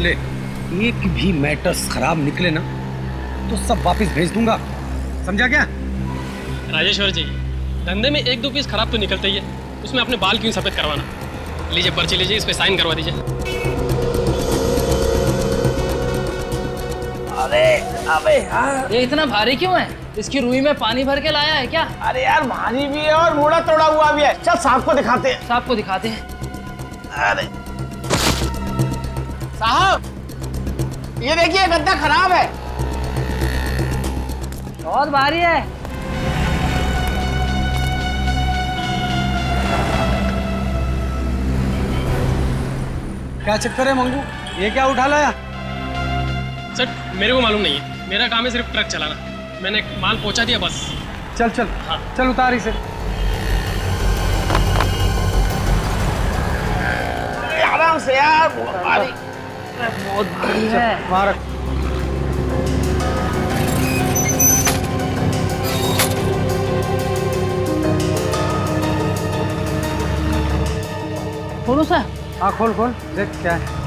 ले, एक भी मैटर्स खराब निकले ना तो सब वापस भेज दूंगा, समझा क्या? राजेश्वर जी, धंधे में एक दो पीस खराब तो निकलते ही है, उसमें अपने बाल क्यों सफेद करवाना? लीजिए पर्ची लीजिए, इस पे साइन करवा दीजिए। अरे अबे यार, ये इतना भारी क्यों है? इसकी रुई में पानी भर के लाया है क्या? अरे यार भारी भी है और मुड़ा तोड़ा हुआ भी है। चल साहब को दिखाते हैं। साहब को दिखाते हैं। अरे साहब, ये देखिए गद्दा खराब है। बहुत भारी है। क्या चक्कर है मंगू, ये क्या उठा लाया? सर मेरे को मालूम नहीं है, मेरा काम है सिर्फ ट्रक चलाना, मैंने माल पहुंचा दिया बस। चल चल हाँ। चल उतार इसे। आराम से यार, बहुत भारी। बहुत भारी है। वहाँ रख। खोलो सर। हाँ खोल खोल, देख क्या है।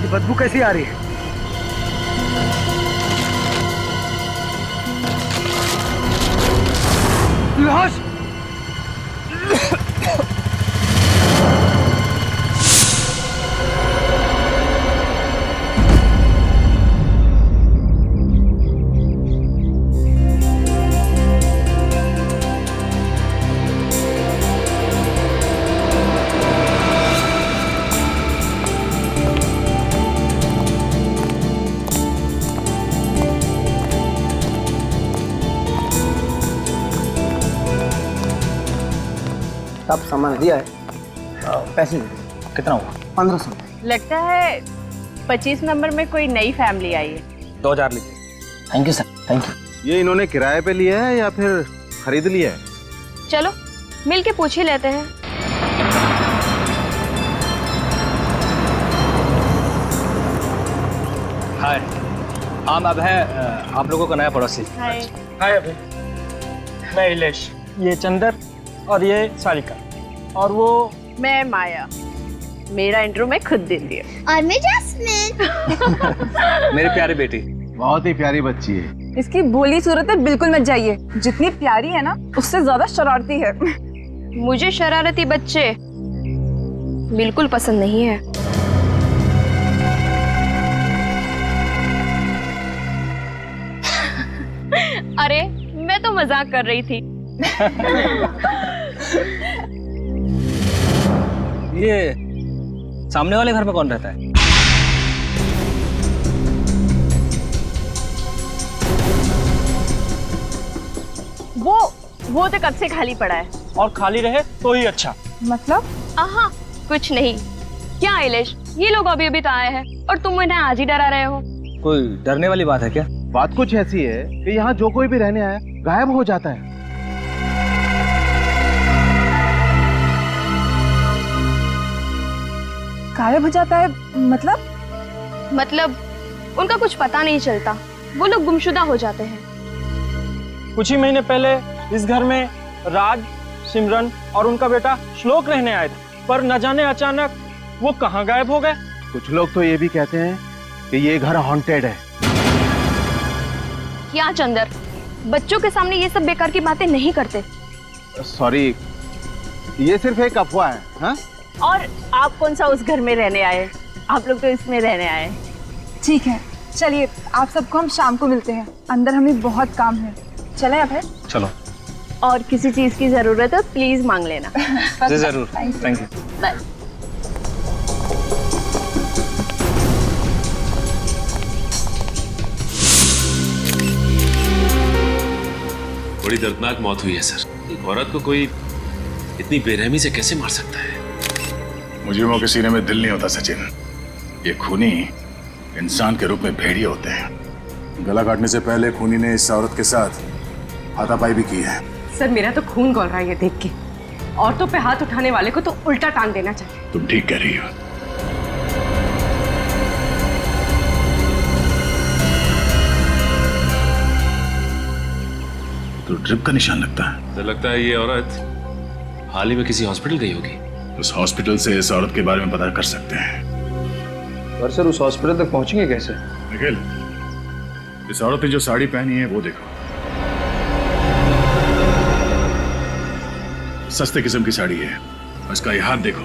ये बदबू कैसी आ रही है? लाश! सब सामान दिया है, पैसे कितना हुआ? 1500। लगता है 25 नंबर में कोई नई फैमिली आई है। 2000 लीजिए। Thank you sir, thank you. ये इन्होंने किराए पे लिया है या फिर खरीद लिया है? चलो मिल के पूछ ही लेते हैं। हाय, हम अब है आप लोगों का नया पड़ोसी। हाय। हाय अभी, मैं इलेश, ये चंदर और ये सारिका, और वो मैं माया। मेरा इंट्रो मैं खुद देती है। और मैं जैस्मिन। मेरी प्यारी बेटी। बहुत ही प्यारी बच्ची है। इसकी भोली सूरत बिल्कुल मत जाइए, जितनी प्यारी है ना उससे ज्यादा शरारती है। मुझे शरारती बच्चे बिल्कुल पसंद नहीं है। अरे मैं तो मजाक कर रही थी। ये सामने वाले घर में कौन रहता है? वो तो कब से खाली पड़ा है। और खाली रहे तो ही अच्छा। मतलब? आहा, कुछ नहीं। क्या आइलेश, ये लोग अभी अभी तो आए हैं और तुम इन्हें आज ही डरा रहे हो। कोई डरने वाली बात है क्या? बात कुछ ऐसी है कि यहाँ जो कोई भी रहने आया गायब हो जाता है। गायब हो जाता है मतलब उनका कुछ पता नहीं चलता, वो लोग गुमशुदा हो जाते हैं। कुछ ही महीने पहले इस घर में राज, सिमरन और उनका बेटा श्लोक रहने आए थे, पर न जाने अचानक वो कहाँ गायब हो गए। कुछ लोग तो ये भी कहते हैं कि ये घर हॉन्टेड है। क्या चंदर, बच्चों के सामने ये सब बेकार की बातें नहीं करते। सॉरी, ये सिर्फ एक अफवाह है। हाँ? और आप कौन सा उस घर में रहने आए? आप लोग तो इसमें रहने आए। ठीक है, चलिए आप सबको हम शाम को मिलते हैं, अंदर हमें बहुत काम है। चले अभय? चलो। और किसी चीज की जरूरत है प्लीज मांग लेना। जी जरूर, थैंक यू। बाय। बड़ी दर्दनाक मौत हुई है सर। एक औरत को कोई इतनी बेरहमी से कैसे मार सकता है? मुजरिमों के सीने में दिल नहीं होता सचिन। ये खूनी इंसान के रूप में भेड़िए होते हैं। गला काटने से पहले खूनी ने इस औरत के साथ हाथापाई भी की है। सर मेरा तो खून खौल रहा है ये देख के। औरतों पे हाथ उठाने वाले को तो उल्टा टांग देना चाहिए। तुम ठीक कह रही हो। तो ड्रिप का निशान लगता है। तो लगता है ये औरत हाल ही में किसी हॉस्पिटल गई होगी। उस हॉस्पिटल से इस औरत के बारे में पता कर सकते हैं। पर सर उस हॉस्पिटल तक पहुंचेंगे कैसे? निखिल, इस औरत ने जो साड़ी पहनी है वो देखो। सस्ते किस्म की साड़ी है। और इसका ये हाथ देखो,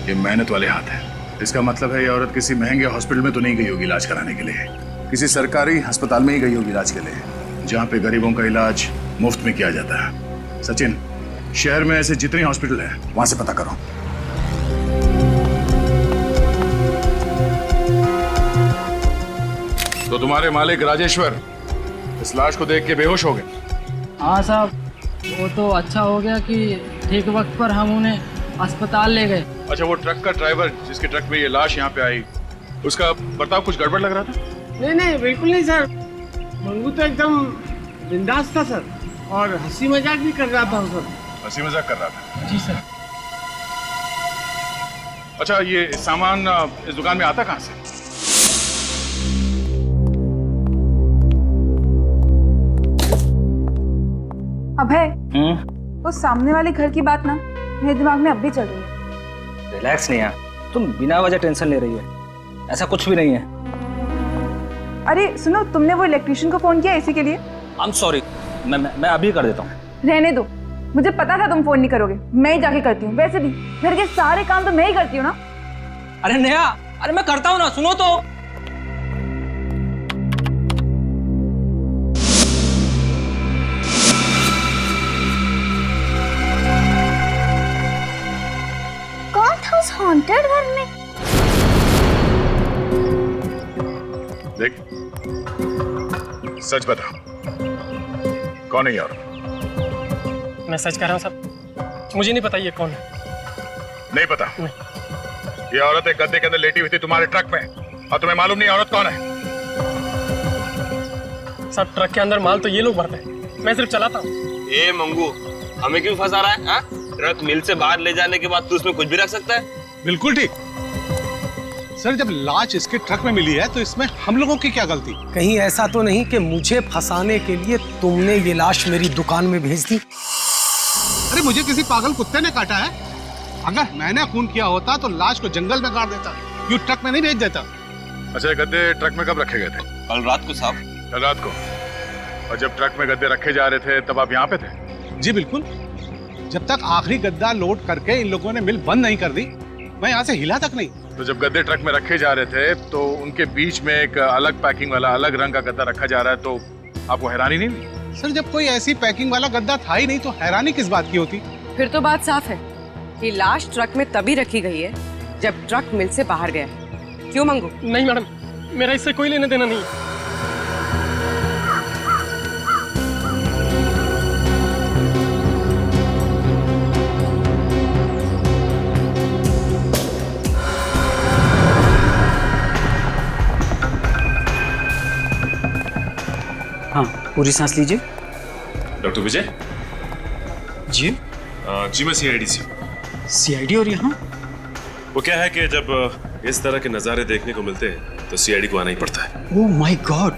ये मेहनत वाले हाथ है। इसका मतलब है ये औरत किसी महंगे हॉस्पिटल में तो नहीं गई होगी इलाज कराने के लिए, किसी सरकारी अस्पताल में ही गई होगी इलाज के लिए, जहाँ पे गरीबों का इलाज मुफ्त में किया जाता है। सचिन, शहर में ऐसे जितने हॉस्पिटल है वहां से पता करो। तो तुम्हारे मालिक राजेश्वर इस लाश को देख के बेहोश हो गए? हाँ साहब, वो तो अच्छा हो गया कि ठीक वक्त पर हम उन्हें अस्पताल ले गए। अच्छा, वो ट्रक का ड्राइवर जिसके ट्रक में ये लाश यहाँ पे आई, उसका बर्ताव कुछ गड़बड़ लग रहा था? नहीं नहीं, बिल्कुल नहीं सर। मंगू तो एकदम बिंदास था सर, और हंसी मजाक भी कर रहा था सर। हंसी मजाक कर रहा था? जी सर। अच्छा, ये सामान इस दुकान में आता कहाँ से? अभय, उस सामने वाले घर की बात ना मेरे दिमाग में अब भी चल रही है। रिलैक्स नेहा, तुम बिना वजह टेंशन ले रही है। ऐसा कुछ भी नहीं है। अरे सुनो, तुमने वो इलेक्ट्रिशियन को फोन किया इसी के लिए? आई एम सॉरी, मैं अभी कर देता हूँ। रहने दो, मुझे पता था तुम फोन नहीं करोगे, मैं ही जाके करती हूँ। वैसे भी घर के सारे काम तो मैं ही करती हूँ ना। अरे नेहा, अरे मैं करता हूँ ना, सुनो तो। कौन था उस हॉन्टेड घर में? देख, सच बता, कौन है ये औरत? मैं सच कह रहा हूँ साहब, मुझे नहीं पता ये कौन है। नहीं पता? ये औरत एक गद्दे के अंदर लेटी हुई थी तुम्हारे ट्रक में, और तुम्हें मालूम नहीं औरत कौन है? साहब, ट्रक के अंदर माल तो ये लोग भरते हैं, मैं सिर्फ चलाता हूँ। ए मंगू, हमें क्यों फंसा रहा है? ट्रक मिल से बाहर ले जाने के बाद तू उसमें कुछ भी रख सकता है? बिल्कुल ठीक सर, जब लाश इसके ट्रक में मिली है तो इसमें हम लोगों की क्या गलती? कहीं ऐसा तो नहीं कि मुझे फंसाने के लिए तुमने ये लाश मेरी दुकान में भेज दी? अरे मुझे किसी पागल कुत्ते ने काटा है। अगर मैंने खून किया होता तो लाश को जंगल में गाड़ देता, यूं ट्रक में नहीं भेज देता। अच्छा, ये गद्दे ट्रक में कब रखे गए थे? कल रात को साहब। कल रात को? और जब ट्रक में गद्दे रखे जा रहे थे तब आप यहाँ पे थे? जी बिल्कुल। जब तक आखिरी गद्दा लोड करके इन लोगों ने मिल बंद नहीं कर दी, मैं यहाँ से हिला तक नहीं। तो जब गद्दे ट्रक में रखे जा रहे थे तो उनके बीच में एक अलग पैकिंग वाला अलग रंग का गद्दा रखा जा रहा है, तो आपको हैरानी नहीं हुई? सर, जब कोई ऐसी पैकिंग वाला गद्दा था ही नहीं तो हैरानी किस बात की होती? फिर तो बात साफ है कि लाश ट्रक में तभी रखी गई है जब ट्रक मिल से बाहर गया है। क्यों मंगू? नहीं मैडम, मेरा इससे कोई लेना देना नहीं है। हाँ, पूरी सांस लीजिए। डॉक्टर विजय जी? जी मैं सीआईडी से। सीआईडी? और यहाँ? वो क्या है कि जब इस तरह के नज़ारे देखने को मिलते हैं तो सीआईडी को आना ही पड़ता है। ओह माय गॉड,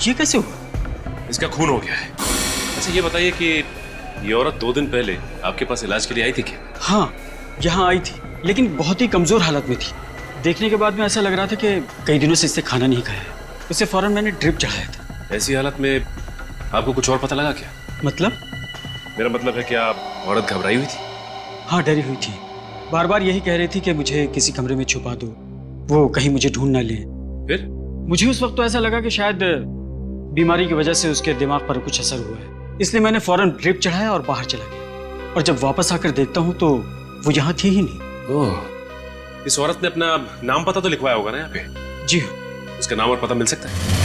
ये कैसे हुआ? इसका खून हो गया है। अच्छा ये बताइए कि ये औरत 2 दिन पहले आपके पास इलाज के लिए आई थी क्या? हाँ, यहाँ आई थी, लेकिन बहुत ही कमजोर हालत में थी। देखने के बाद में ऐसा लग रहा था कि कई दिनों से इससे खाना नहीं खाया है। उसे फौरन मैंने ड्रिप चढ़ाया था। ऐसी हालत में आपको कुछ और पता लगा क्या? मतलब? मेरा मतलब है कि आप औरत घबराई हुई थी? हाँ, डरी हुई थी। बार बार यही कह रही थी कि मुझे किसी कमरे में छुपा दो, वो कहीं मुझे ढूंढ ना ले। फिर? मुझे उस वक्त तो ऐसा लगा कि शायद बीमारी की वजह से उसके दिमाग पर कुछ असर हुआ है, इसलिए मैंने फौरन ड्रिप चढ़ाया और बाहर चला गया। और जब वापस आकर देखता हूँ तो वो यहाँ थी ही नहीं। ओह, इस औरत ने अपना नाम पता तो लिखवाया होगा ना यहाँ पे? जी हाँ। उसका नाम और पता मिल सकता है?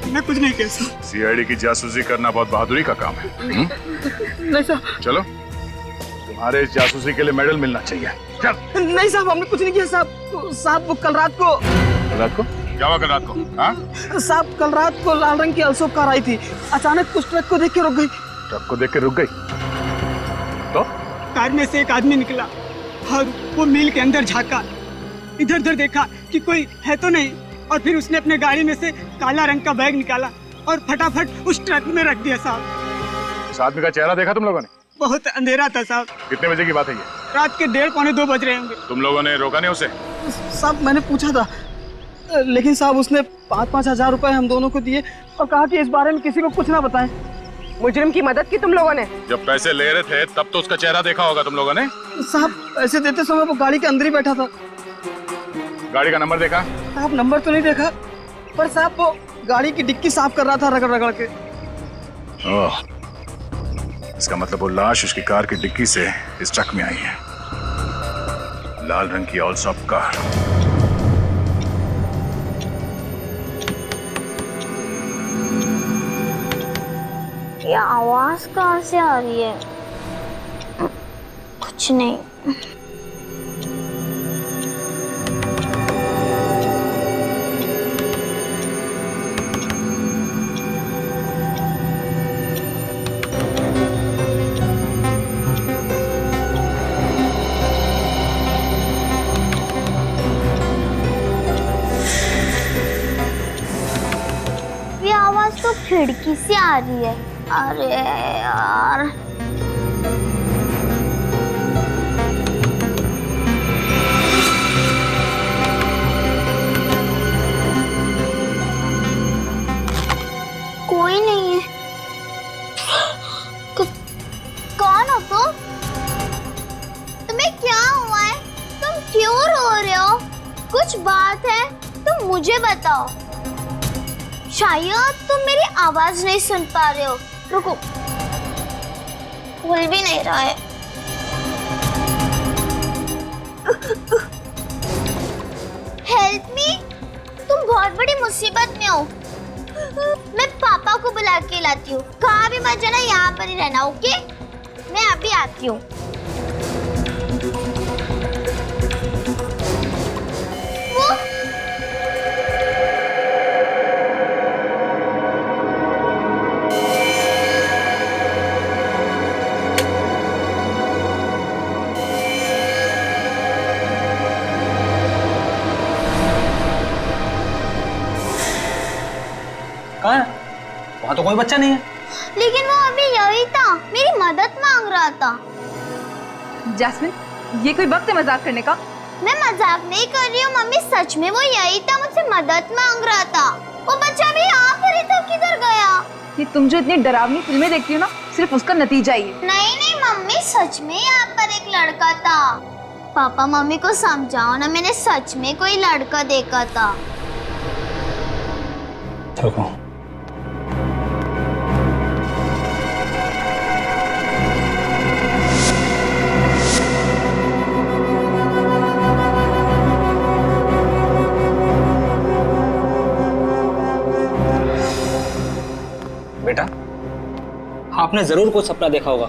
मैं कुछ नहीं कह सकता। सीआईडी की जासूसी करना बहुत बहादुरी का काम है। चलो, तुम्हारे इस जासूसी के लिए मेडल मिलना चाहिए। चल। नहीं साहब, हमने कुछ नहीं किया साहब। साहब वो कल रात को क्या हुआ कल रात को? हाँ? साहब कल रात को लाल रंग की अशोक कार आई थी, अचानक उस ट्रक को देख के रुक गई। ट्रक को देख के रुक गई तो? कार में से एक आदमी निकला और वो मिल के अंदर झांका, इधर उधर देखा कि कोई है तो नहीं, और फिर उसने अपने गाड़ी में से काला रंग का बैग निकाला और फटाफट उस ट्रक में रख दिया साहब। उस आदमी का चेहरा देखा तुम लोगों ने? बहुत अंधेरा था साहब। कितने बजे की बात है ये? रात के 1:30 पौने 2 बज रहे होंगे। तुम लोगों ने रोका नहीं उसे? साहब मैंने पूछा था, लेकिन साहब उसने 5-5 हजार रुपए हम दोनों को दिए और कहा कि इस बारे में किसी को कुछ ना बताएं। मुजरिम की मदद की तुम लोगों ने? जब पैसे ले रहे थे तब तो उसका चेहरा देखा होगा तुम लोगों ने? साहब पैसे देते समय वो गाड़ी के अंदर ही बैठा था। गाड़ी का नंबर देखा? साहब नंबर तो नहीं देखा, पर साहब वो गाड़ी की डिक्की साफ कर रहा था रगड़ रगड़ के। ओह, इसका मतलब वो लाश उसकी कार की डिक्की से इस ट्रक में आई है। लाल रंग की ऑलसॉप कार। ये आवाज कहाँ से आ रही है? कुछ नहीं। ये आवाज तो खिड़की से आ रही है। अरे यार, कोई नहीं है। कौन हो तुम? तुम्हें क्या हुआ है? तुम क्यों रो रहे हो? कुछ बात है तो मुझे बताओ। शायद तुम मेरी आवाज नहीं सुन पा रहे हो। रुको, खुल भी नहीं रहा है। हेल्प मी, तुम बहुत बड़ी मुसीबत में हो। मैं पापा को बुला के लाती हूँ। कहाँ भी मत जाना, यहाँ पर ही रहना, ओके? मैं अभी आती हूँ। कहाँ है? वहाँ तो कोई बच्चा नहीं है। लेकिन वो अभी यही था, मेरी मदद मांग रहा था। जैस्मिन, ये कोई वक्त है मजाक करने का? मैं मजाक नहीं कर रही हूँ मम्मी, सच में वो यही था, मुझसे मदद मांग रहा था। वो बच्चा भी यहाँ पर ही था, किधर गया? ये तुम जो इतनी डरावनी फिल्में देखती हो ना, सिर्फ उसका नतीजा ही है। नहीं नहीं मम्मी, सच में यहाँ पर एक लड़का था। पापा मम्मी को समझाओ ना, मैंने सच में कोई लड़का देखा था। रुको। बेटा, आपने जरूर कुछ सपना देखा होगा।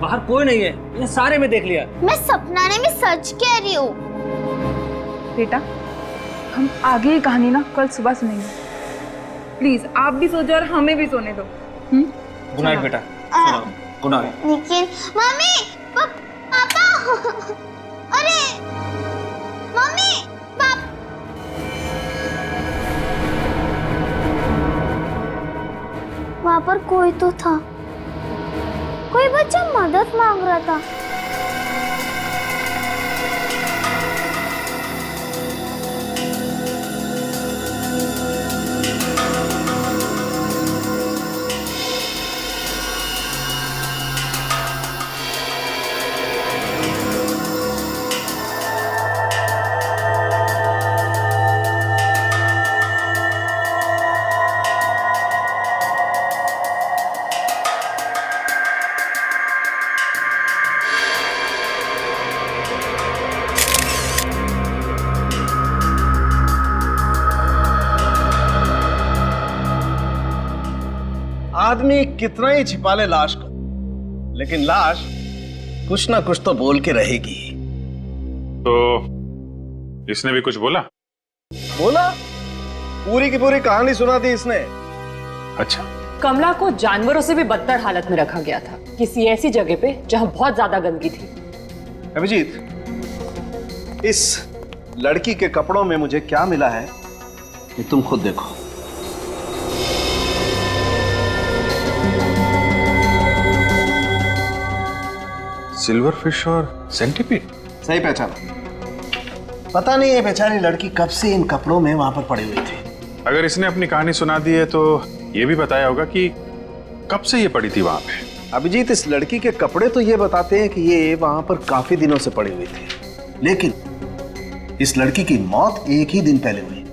बाहर कोई नहीं है, ये सारे में देख लिया। मैं सपना नहीं, मैं सच कह रही हूँ। बेटा, हम आगे की कहानी ना कल सुबह सुनेंगे। प्लीज आप भी सो जाओ और हमें भी सोने दो। गुड नाइट बेटा। Good night. लेकिन मम्मी, पापा, अरे मम्मी, वहाँ पर कोई तो था, कोई बच्चा मदद मांग रहा था। आदमी कितना ही छिपा ले लाश को, लेकिन लाश कुछ ना कुछ तो बोल के रहेगी। तो इसने भी कुछ बोला? बोला, पूरी की पूरी कहानी सुना दी इसने। अच्छा। कमला को जानवरों से भी बदतर हालत में रखा गया था, किसी ऐसी जगह पे जहां बहुत ज्यादा गंदगी थी। अभिजीत, इस लड़की के कपड़ों में मुझे क्या मिला है ये तुम खुद देखो। सिल्वर फिश और सेंटीपीड। सही पहचाना। पता नहीं ये बेचारी लड़की कब से इन कपड़ों में वहां पर पड़ी हुई थी। अगर इसने अपनी कहानी सुना दी है तो ये भी बताया होगा कि कब से ये पड़ी थी वहां पे। अभिजीत, इस लड़की के कपड़े तो ये बताते हैं कि ये वहां पर काफी दिनों से पड़ी हुई थी, लेकिन इस लड़की की मौत एक ही दिन पहले हुई।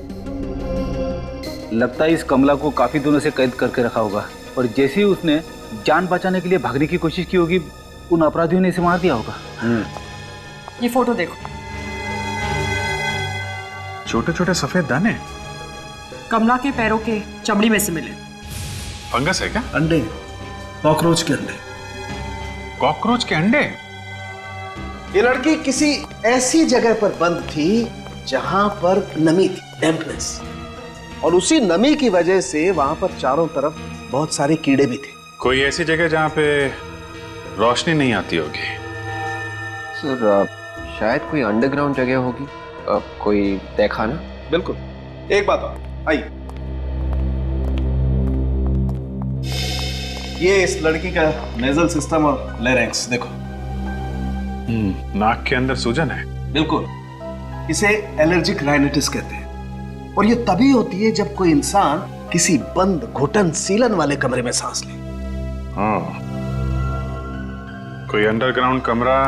लगता है इस कमला को काफी दिनों से कैद करके रखा होगा और जैसे ही उसने जान बचाने के लिए भागने की कोशिश की होगी, उन अपराधियों ने इसे मार दिया होगा। ये फोटो देखो। छोटे छोटे सफेद दाने कमला के पैरों के चमड़ी में से मिले। फंगस है क्या? अंडे, कॉकरोच के अंडे। कॉकरोच के अंडे? ये लड़की किसी ऐसी जगह पर बंद थी जहां पर नमी थी, डैम्पनेस, और उसी नमी की वजह से वहां पर चारों तरफ बहुत सारे कीड़े भी थे। कोई ऐसी जगह जहां पे रोशनी नहीं आती होगी। सर, शायद कोई अंडरग्राउंड जगह होगी, कोई देखा ना? बिल्कुल। एक बात और, आइए। ये इस लड़की का नेजल सिस्टम और लैरिंक्स देखो। नाक के अंदर सूजन है। बिल्कुल, इसे एलर्जिक राइनाइटिस कहते हैं, और ये तभी होती है जब कोई इंसान किसी बंद घुटन सीलन वाले कमरे में सांस ले। हाँ, कोई अंडरग्राउंड कमरा,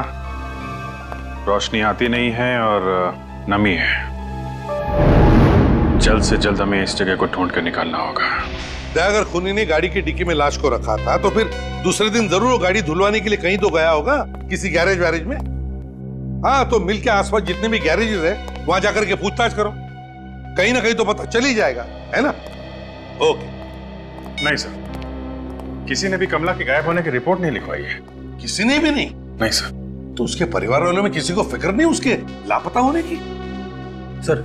रोशनी आती नहीं है और नमी है। जल्द से जल्द हमें इस जगह को ढूंढ कर निकालना होगा। अगर खूनी ने गाड़ी की डिक्की में लाश को रखा था तो फिर दूसरे दिन जरूर वो गाड़ी धुलवाने के लिए कहीं तो गया होगा, किसी गैरेज वैरेज में। हाँ, तो मिल के आसपास जितने भी गैरेजेस है वहां जाकर के पूछताछ करो, कहीं ना कहीं तो पता चल ही जाएगा, है ना? ओके। नहीं सर, किसी ने भी कमला के गायब होने की रिपोर्ट नहीं लिखवाई है। किसी ने भी नहीं? नहीं सर। तो उसके परिवार वालों में किसी को फिक्र नहीं उसके लापता होने की? सर,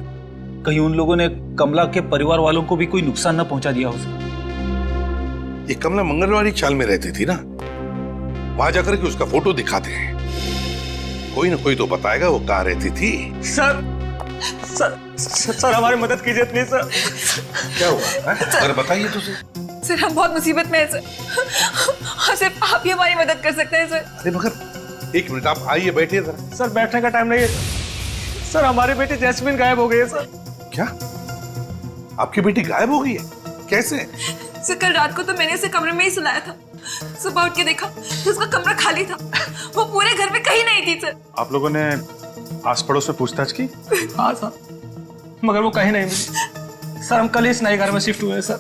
कहीं उन लोगों ने कमला के परिवार वालों को भी कोई नुकसान न पहुंचा दिया हो सर? ये कमला मंगलवारी चाल में रहती थी ना, वहां जाकर के उसका फोटो दिखाते हैं, कोई ना कोई तो बताएगा वो कहाँ रहती थी। सर सर सर हमारी मदद कीजिए प्लीज सर। क्या हुआ? अरे बताइए तो सर, हम बहुत मुसीबत में हैं सर, और सिर्फ आप ही हमारी मदद कर सकते हैं सर। अरे मगर एक मिनट, आप आइए, बैठिए जरा। सर, बैठने का टाइम नहीं है सर, हमारी बेटी जैस्मिन गायब हो गई है सर। क्या? आपकी बेटी गायब हो गई है? कैसे? सर, कल रात को तो मैंने उसे कमरे में ही सुलाया था, सुबह उठ के देखा तो उसका कमरा खाली था, वो पूरे घर में कहीं नहीं थी सर। आप लोगों ने आस पड़ोस में पूछताछ की? हाँ सर, मगर वो कहीं नहीं मिली सर। हम कल ही इस नए घर में शिफ्ट हुए सर।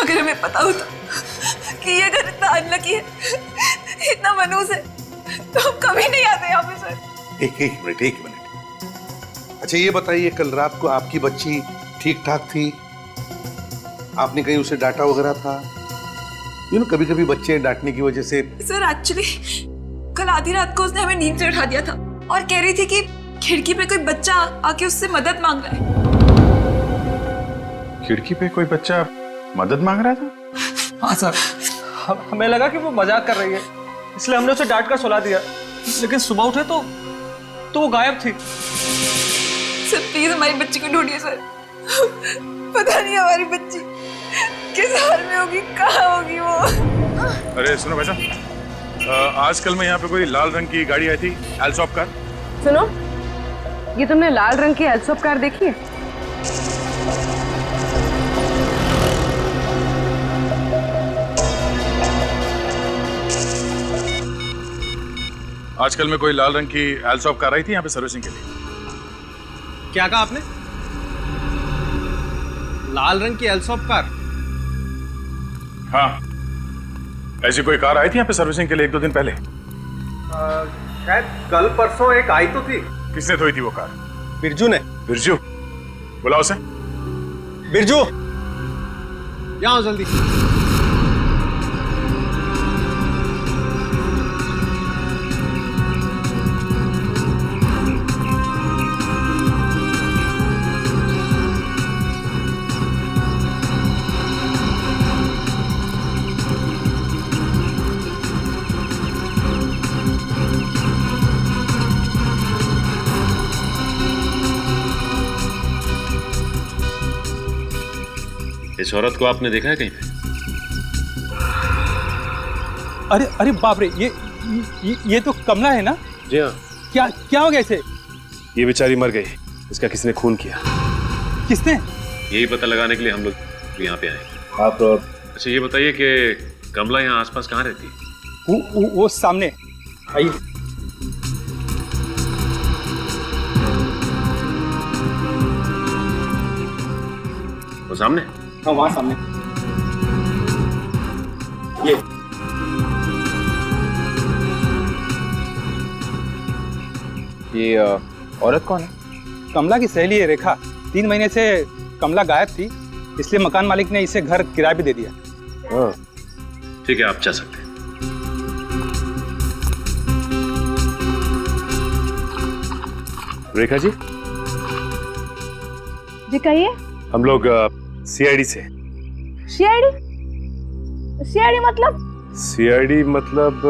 अगर हमें पता होता कि ये घर इतना अनलकी है, इतना मनूस है, तो हम कभी नहीं आते यहाँ पे सर। एक मिनट। अच्छा ये बताइए, कल रात को आपकी बच्ची ठीक ठाक थी? आपने कहीं उसे डांटा वगैरह था? कभी कभी बच्चे डांटने की वजह से। सर, एक्चुअली कल आधी रात को उसने हमें नींद से उठा दिया था और कह रही थी कि खिड़की पे कोई बच्चा आके उससे मदद मांग रहा है। खिड़की पे कोई बच्चा मदद मांग रहा था? हाँ सर, हमें लगा कि वो मजाक कर रही है, इसलिए हमने उसे डांट कर सुला दिया, लेकिन सुबह उठे तो वो गायब थी। सर प्लीज हमारी बच्ची को ढूंढिए सर, पता नहीं हमारी बच्ची किस हाल में होगी, कहाँ होगी वो। अरे सुनो भाई साहब, आजकल में यहाँ पे कोई लाल रंग की गाड़ी आई थी, एल्सॉप कार। सुनो, ये तुमने लाल रंग की एल्सॉप कार देखी है? आजकल में कोई लाल रंग की एल्सॉप कार आई थी यहाँ पे सर्विसिंग के लिए। क्या कहा आपने? लाल रंग की एल्सॉप कार? हाँ, ऐसी कोई कार आई थी यहाँ पे सर्विसिंग के लिए 1-2 दिन पहले। शायद कल परसों एक आई तो थी। किसने धोई थी वो कार? बिरजू ने। बिरजू? बुलाओ उसे। बिरजू, यहाँ जल्दी। इस औरत को आपने देखा है कहीं पे? अरे अरे बाप रे, ये तो कमला है ना? जी हाँ। क्या हो गया इसे? ये बेचारी मर गई, इसका किसी ने खून किया। किसने? यही पता लगाने के लिए हम लोग यहाँ पे आए। आप अच्छा ये बताइए कि कमला यहाँ आसपास कहाँ रहती है? वो सामने आइए। वो सामने? हाँ वहाँ सामने। ये औरत कौन है? कमला की सहेली है रेखा। 3 महीने से कमला गायब थी, इसलिए मकान मालिक ने इसे घर किराए पे दे दिया। हाँ ठीक है, आप जा सकते हैं। रेखा जी, जी कहिए। हम लोग सीआईडी से। सीआईडी मतलब? सीआईडी मतलब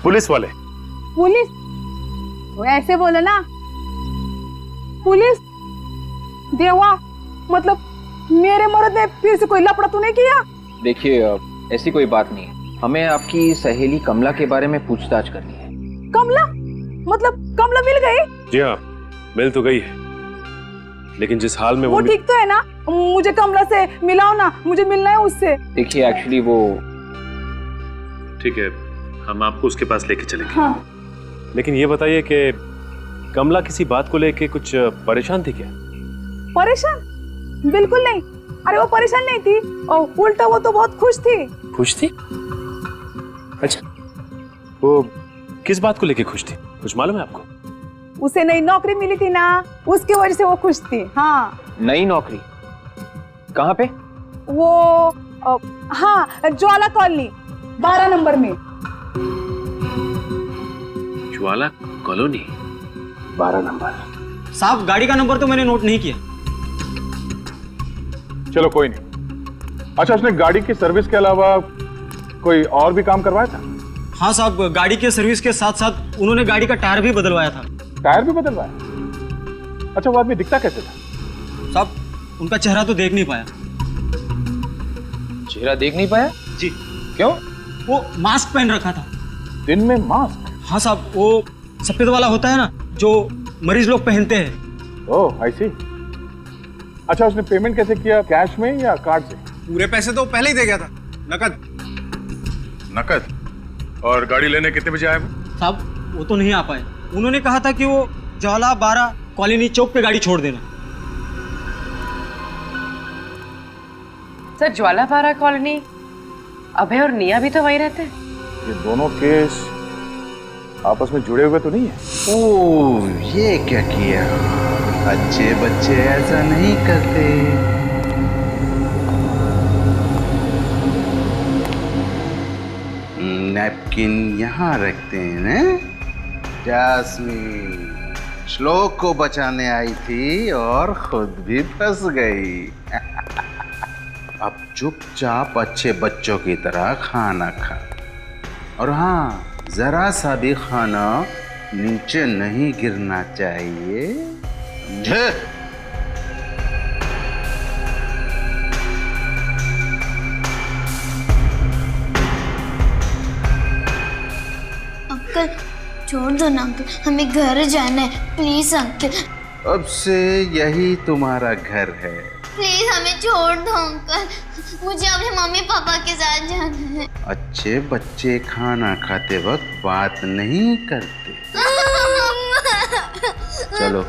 पुलिस वाले। पुलिस? वो ऐसे बोलो ना। पुलिस? देवा, मतलब मेरे मर्द ने फिर से कोई लफड़ा तो नहीं किया? देखिए ऐसी कोई बात नहीं है, हमें आपकी सहेली कमला के बारे में पूछताछ करनी है। कमला? मतलब कमला मिल गई? जी हाँ, मिल तो गई है, लेकिन जिस हाल में वो ठीक तो है ना? मुझे कमला से मिलाओ ना, मुझे मिलना है उससे। देखिए एक्चुअली वो ठीक है, हम आपको उसके पास लेके चलेंगे। हाँ। लेकिन ये बताइए कि कमला किसी बात को लेके कुछ परेशान थी क्या? परेशान? बिल्कुल नहीं। अरे वो परेशान नहीं थी, और उल्टा वो तो बहुत खुश थी। खुश थी? अच्छा, वो किस बात को लेके खुश थी, कुछ मालूम है आपको? उसे नई नौकरी मिली थी ना, उसकी वजह से वो खुश थी। हाँ। नई नौकरी? कहाँ पे? वो हाँ, ज्वाला कॉलोनी 12 नंबर में। ज्वाला कॉलोनी 12 नंबर। साहब गाड़ी का नंबर तो मैंने नोट नहीं किया। चलो कोई नहीं। अच्छा, उसने गाड़ी की सर्विस के अलावा कोई और भी काम करवाया था? हाँ साहब, गाड़ी के सर्विस के साथ साथ उन्होंने गाड़ी का टायर भी बदलवाया था। टायर भी बदलवाया? अच्छा, वो आदमी दिखता कैसे था? साहब उनका चेहरा तो देख नहीं पाया। चेहरा देख नहीं पाया? जी। क्यों? वो मास्क पहन रखा था। दिन में मास्क? हाँ साहब, वो सफेद वाला होता है ना जो मरीज लोग पहनते हैं। ओह आई सी। अच्छा, उसने पेमेंट कैसे किया, कैश में या कार्ड से? पूरे पैसे तो पहले ही दे गया था, नकद। नकद? और गाड़ी लेने कितने बजे आए? साहब वो तो नहीं आ पाए, उन्होंने कहा था कि वो ज्वाला 12 कॉलोनी चौक पे गाड़ी छोड़ देना। सर ज्वाला 12 कॉलोनी, अभय और निया भी तो वहीं रहते हैं। ये दोनों केस आपस में जुड़े हुए तो नहीं है? ओह, ये क्या किया? अच्छे बच्चे ऐसा नहीं करते। नैपकिन यहाँ रखते हैं ना? जास्मीन श्लोक को बचाने आई थी और खुद भी फंस गई। अब चुपचाप अच्छे बच्चों की तरह खाना खा, और हाँ, जरा सा भी खाना नीचे नहीं गिरना चाहिए, समझे? अंकल छोड़ दो ना अंकल, हमें घर जाना है, प्लीज अंकल। अब से यही तुम्हारा घर है। प्लीज हमें छोड़ दो अंकल, मुझे अपने मम्मी पापा के साथ जाना है। अच्छे बच्चे खाना खाते वक्त बात नहीं करते। चलो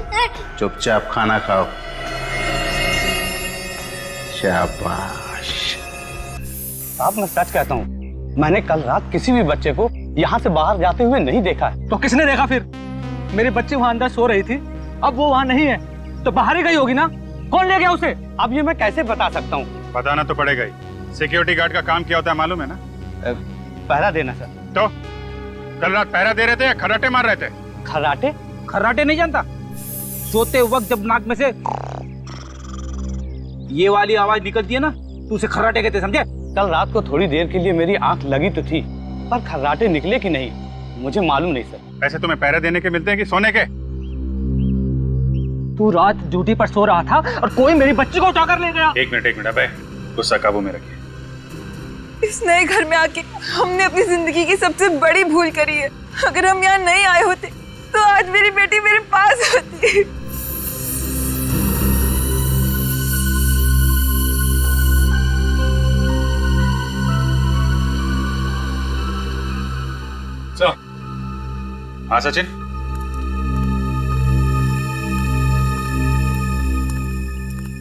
चुपचाप खाना खाओ। शाबाश। साहब मैं सच कहता हूँ, मैंने कल रात किसी भी बच्चे को यहाँ से बाहर जाते हुए नहीं देखा है। तो किसने देखा फिर? मेरी बच्ची वहाँ अंदर सो रही थी, अब वो वहाँ नहीं है तो बाहर ही गई होगी ना। कौन ले गया उसे? अब ये मैं कैसे बता सकता हूँ? बताना तो पड़ेगा ही। सिक्योरिटी गार्ड का काम क्या होता है मालूम है ना? पहरा देना सर। तो कल रात पहरा दे रहे थे या खर्राटे मार रहे थे? खर्राटे? खर्राटे नहीं जानता? सोते वक्त जब नाक में से ये वाली आवाज निकलती है ना, तो उसे खर्राटे कहते, समझे? कल रात को थोड़ी देर के लिए मेरी आंख लगी तो थी, पर खर्राटे निकले कि नहीं मुझे मालूम नहीं सर। पैसे तुम्हें पहरा देने के मिलते हैं कि सोने के? तू रात ड्यूटी पर सो रहा था और कोई मेरी बच्ची को उठाकर ले गया। एक मिनट अबे, गुस्सा काबू में रखिए। इस नए घर में आके हमने अपनी जिंदगी की सबसे बड़ी भूल करी है। अगर हम यहाँ नहीं आए होते तो आज मेरी बेटी मेरे पास होती। हाँ सचिन,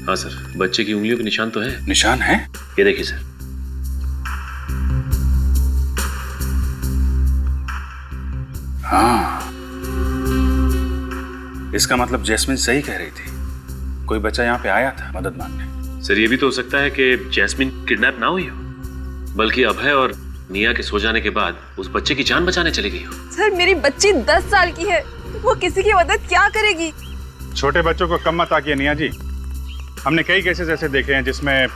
हाँ सर, बच्चे की उंगलियों के निशान तो है। निशान है? ये देखिए सर। हाँ, इसका मतलब जैस्मिन सही कह रही थी, कोई बच्चा यहाँ पे आया था मदद मांगने। सर ये भी तो हो सकता है कि जैस्मिन किडनैप ना हुई हो, बल्कि अभय और निया के सो जाने के बाद उस बच्चे की जान बचाने चली गई हो। सर मेरी बच्ची 10 साल की है, वो किसी की मदद क्या करेगी? छोटे बच्चों को कम मत आकिए निया जी। हमने कई केसेस ऐसे देखे हैं जिसमें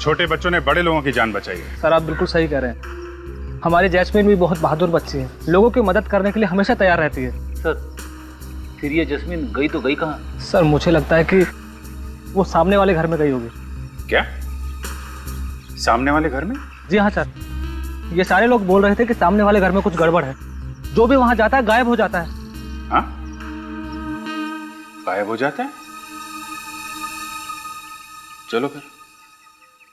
छोटे बच्चों ने बड़े लोगों की जान बचाई है। सर आप बिल्कुल सही कह रहे हैं। हमारी जैस्मिन भी बहुत बहादुर बच्ची है, लोगों की मदद करने के लिए हमेशा तैयार रहती है। सर फिर ये जैस्मिन गई तो गई कहाँ? सर मुझे लगता है कि वो सामने वाले घर में गई होगी। क्या? सामने वाले घर में? जी हाँ सर, ये सारे लोग बोल रहे थे कि सामने वाले घर में कुछ गड़बड़ है। जो भी वहां जाता है गायब हो जाता है। हाँ? गायब हो जाता है? चलो फिर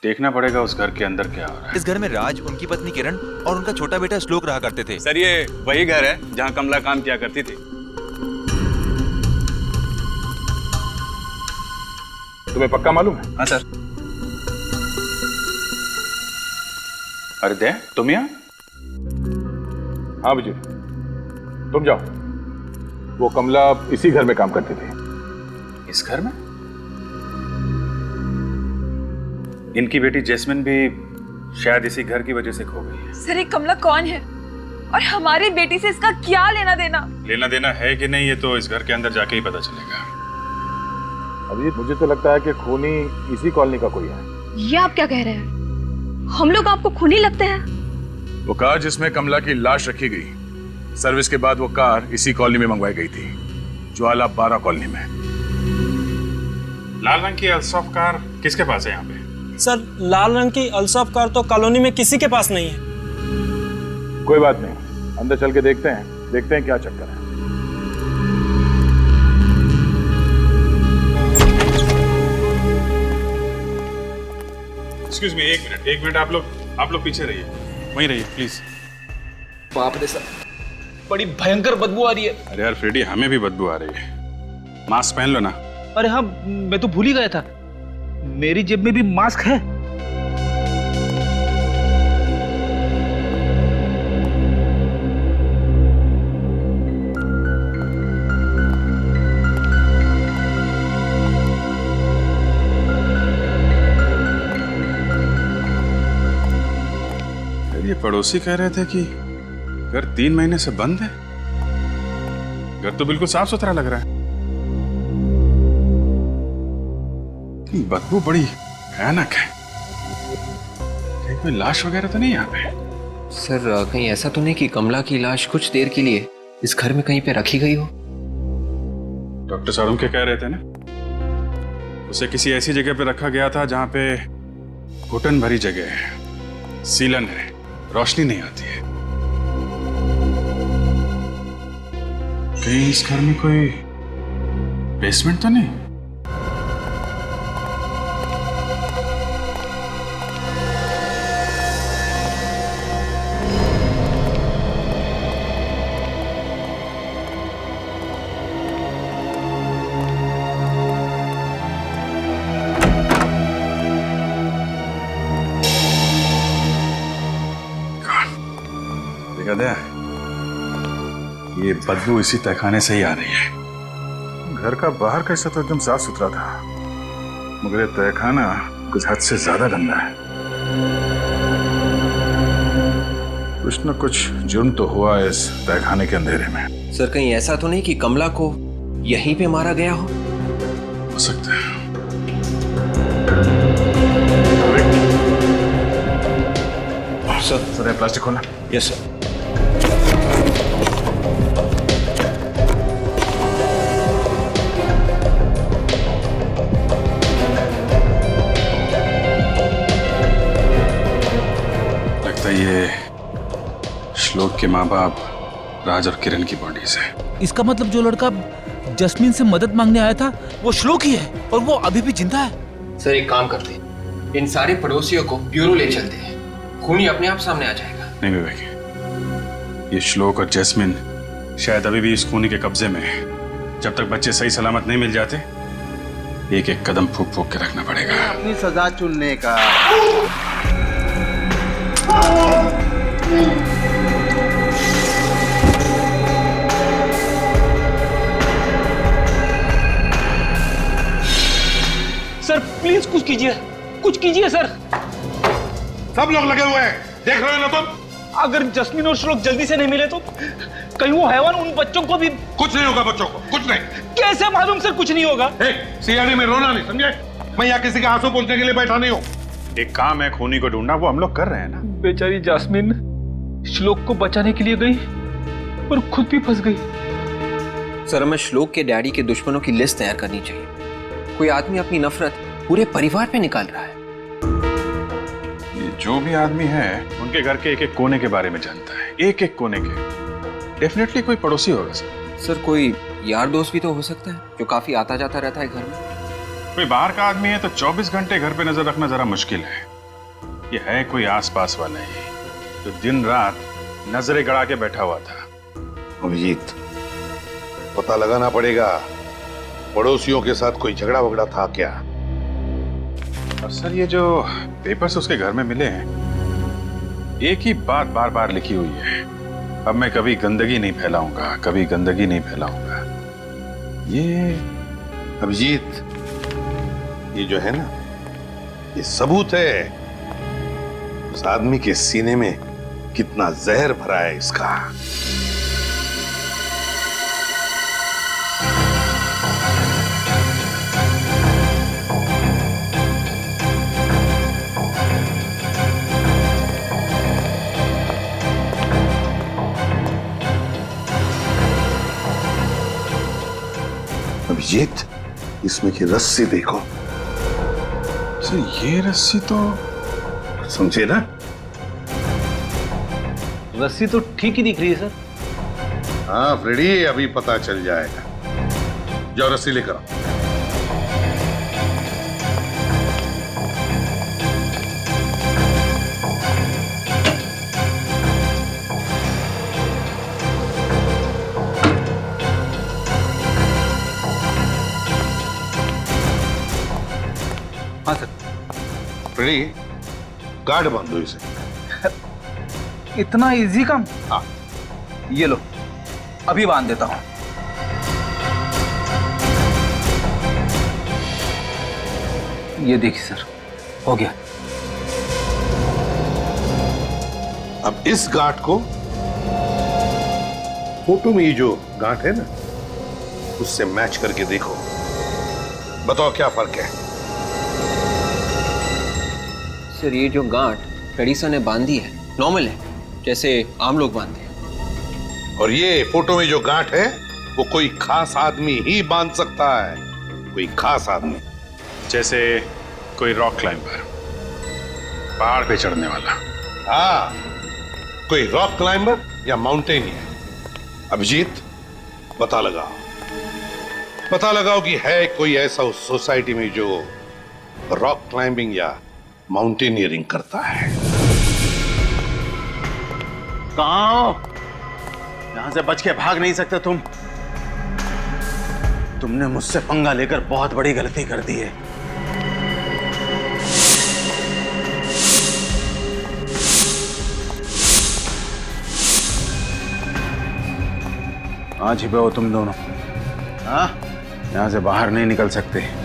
देखना पड़ेगा उस घर के अंदर क्या हो रहा है। इस घर में राज, उनकी पत्नी किरण और उनका छोटा बेटा श्लोक रहा करते थे। सर ये वही घर है जहाँ कमला काम किया करती थी। तुम्हें पक्का मालूम है? हाँ सर। अरे दे, तुम यहाँ? हाँ विजय, तुम जाओ। वो कमला इसी घर में काम करती थी। इस घर में? इनकी बेटी जैस्मिन भी शायद इसी घर की वजह से खो गई है। सर ये कमला कौन है और हमारी बेटी से इसका क्या लेना देना? लेना देना है कि नहीं ये तो इस घर के अंदर जाके ही पता चलेगा। अभी मुझे तो लगता है कि खूनी इसी कॉलोनी का कोई है। ये आप क्या कह रहे हैं? हम लोग आपको खूनी लगते हैं? वो कार जिसमें कमला की लाश रखी गई, सर्विस के बाद वो कार इसी कॉलोनी में मंगवाई गई थी, ज्वाला 12 कॉलोनी में। लाल रंग की अल्सॉफ कार किसके पास है यहाँ पे? सर लाल रंग की अल्सॉफ कार तो कॉलोनी में किसी के पास नहीं है। कोई बात नहीं, अंदर चल के देखते हैं क्या चक्कर है। एक्सक्यूज मी, एक मिनट आप लोग पीछे रहिए, वहीं रहिए प्लीज। बाप रे सर, बड़ी भयंकर बदबू आ रही है। अरे यार फ्रेडी, हमें भी बदबू आ रही है। मास्क पहन लो ना। अरे हाँ, मैं तो भूल ही गया था, मेरी जेब में भी मास्क है। ये पड़ोसी कह रहे थे कि घर 3 महीने से बंद है। घर तो बिल्कुल साफ सुथरा लग रहा है। बदबू बड़ी भयानक है। कहीं कोई लाश वगैरह तो नहीं यहाँ पे? सर कहीं ऐसा तो नहीं कि कमला की लाश कुछ देर के लिए इस घर में कहीं पे रखी गई हो? डॉक्टर सारुण के कह रहे थे ना, उसे किसी ऐसी जगह पे रखा गया था जहां पे घुटन भरी जगह है, सीलन है, रोशनी नहीं आती है। कहीं इस घर में कोई बेसमेंट तो नहीं? ये बदबू इसी तहखाने से ही आ रही है। घर का बाहर का हिस्सा तो एकदम साफ सुथरा था, मगर ये तहखाना कुछ हद से ज्यादा गंदा है। कुछ न कुछ जुर्म तो हुआ है इस तहखाने के अंधेरे में। सर कहीं ऐसा तो नहीं कि कमला को यहीं पे मारा गया हो सकता है। सर प्लास्टिक खोलना। Yes sir. श्लोक के माँ बाप राज और किरण की बॉडीज है। इसका मतलब जो लड़का जस्मीन से मदद मांगने आया था वो श्लोक ही है और वो अभी भी जिंदा है। सर एक काम करते हैं, इन सारे पड़ोसियों को ब्यूरो ले चलते हैं, खूनी अपने आप सामने आ जाएगा। नहीं विवेक, ये श्लोक और जैस्मिन शायद अभी भी इस खूनी के कब्जे में है। जब तक बच्चे सही सलामत नहीं मिल जाते, एक एक कदम फूक फूक के रखना पड़ेगा। अपनी सजा चुनने का। सर प्लीज कुछ कीजिए सर। सब लोग लगे हुए हैं, देख रहे हो ना तुम? अगर जस्मीन और श्लोक जल्दी से नहीं मिले तो कहीं वो हैवान उन बच्चों को भी। कुछ नहीं होगा बच्चों को, कुछ नहीं। कैसे मालूम सर कुछ नहीं होगा? सियानी में रोना नहीं, समझे? मैं यहाँ किसी के आंसू पोंछने के लिए बैठा नहीं हूँ। एक काम है खूनी को ढूंढना, वो हम लोग कर रहे हैं ना। बेचारी जैस्मिन श्लोक को बचाने के लिए गई और खुद भी फंस गई। सर हमें श्लोक के डैडी के दुश्मनों की लिस्ट तैयार करनी चाहिए। कोई आदमी अपनी नफरत पूरे परिवार पे निकाल रहा है। ये जो भी आदमी है उनके घर के एक एक कोने के बारे में जानता है, एक एक कोने के। डेफिनेटली कोई पड़ोसी होगा सर। सर कोई यार दोस्त भी तो हो सकता है जो काफी आता जाता रहता है घर में। कोई बाहर का आदमी है तो 24 घंटे घर पे नजर रखना जरा मुश्किल है। ये है कोई आसपास वाला ही जो दिन रात नजरें गड़ा के बैठा हुआ था। अभिजीत, पता लगाना पड़ेगा पड़ोसियों के साथ कोई झगड़ा वगड़ा था क्या? और सर ये जो पेपर्स उसके घर में मिले हैं, एक ही बात बार बार लिखी हुई है, अब मैं कभी गंदगी नहीं फैलाऊंगा, कभी गंदगी नहीं फैलाऊंगा। ये अभिजीत, ये जो है ना, ये सबूत है उस आदमी के सीने में कितना जहर भरा है इसका। अभिजीत, इसमें की रस्सी देखो। सर ये रस्सी तो समझे ना? रस्सी तो ठीक ही दिख रही है सर। हाँ फ्रेडी, अभी पता चल जाएगा। जाओ रस्सी लेकर आओ। हाँ सर। फ्रेडी, गार्ड बांध दो इसे। इतना इजी काम? हाँ। ये लो, अभी बांध देता हूं। ये देखिए सर, हो गया। अब इस गांठ को फोटो में ये जो गांठ है ना, उससे मैच करके देखो, बताओ क्या फर्क है? सर ये जो गांठ फ्रेडी सर ने बांधी है नॉर्मल है, जैसे आम लोग बांधते हैं। और ये फोटो में जो गांठ है वो कोई खास आदमी ही बांध सकता है, कोई खास आदमी। जैसे कोई रॉक क्लाइंबर, पहाड़ पे चढ़ने वाला। हाँ, कोई रॉक क्लाइंबर या माउंटेनियर। अभिजीत, पता लगाओ कि है कोई ऐसा उस सोसाइटी में जो रॉक क्लाइंबिंग या माउंटेनियरिंग करता है। कहाँ हो? यहां से बच के भाग नहीं सकते तुम। तुमने मुझसे पंगा लेकर बहुत बड़ी गलती कर दी है। कहाँ छिपे हो तुम दोनों? हाँ, यहां से बाहर नहीं निकल सकते।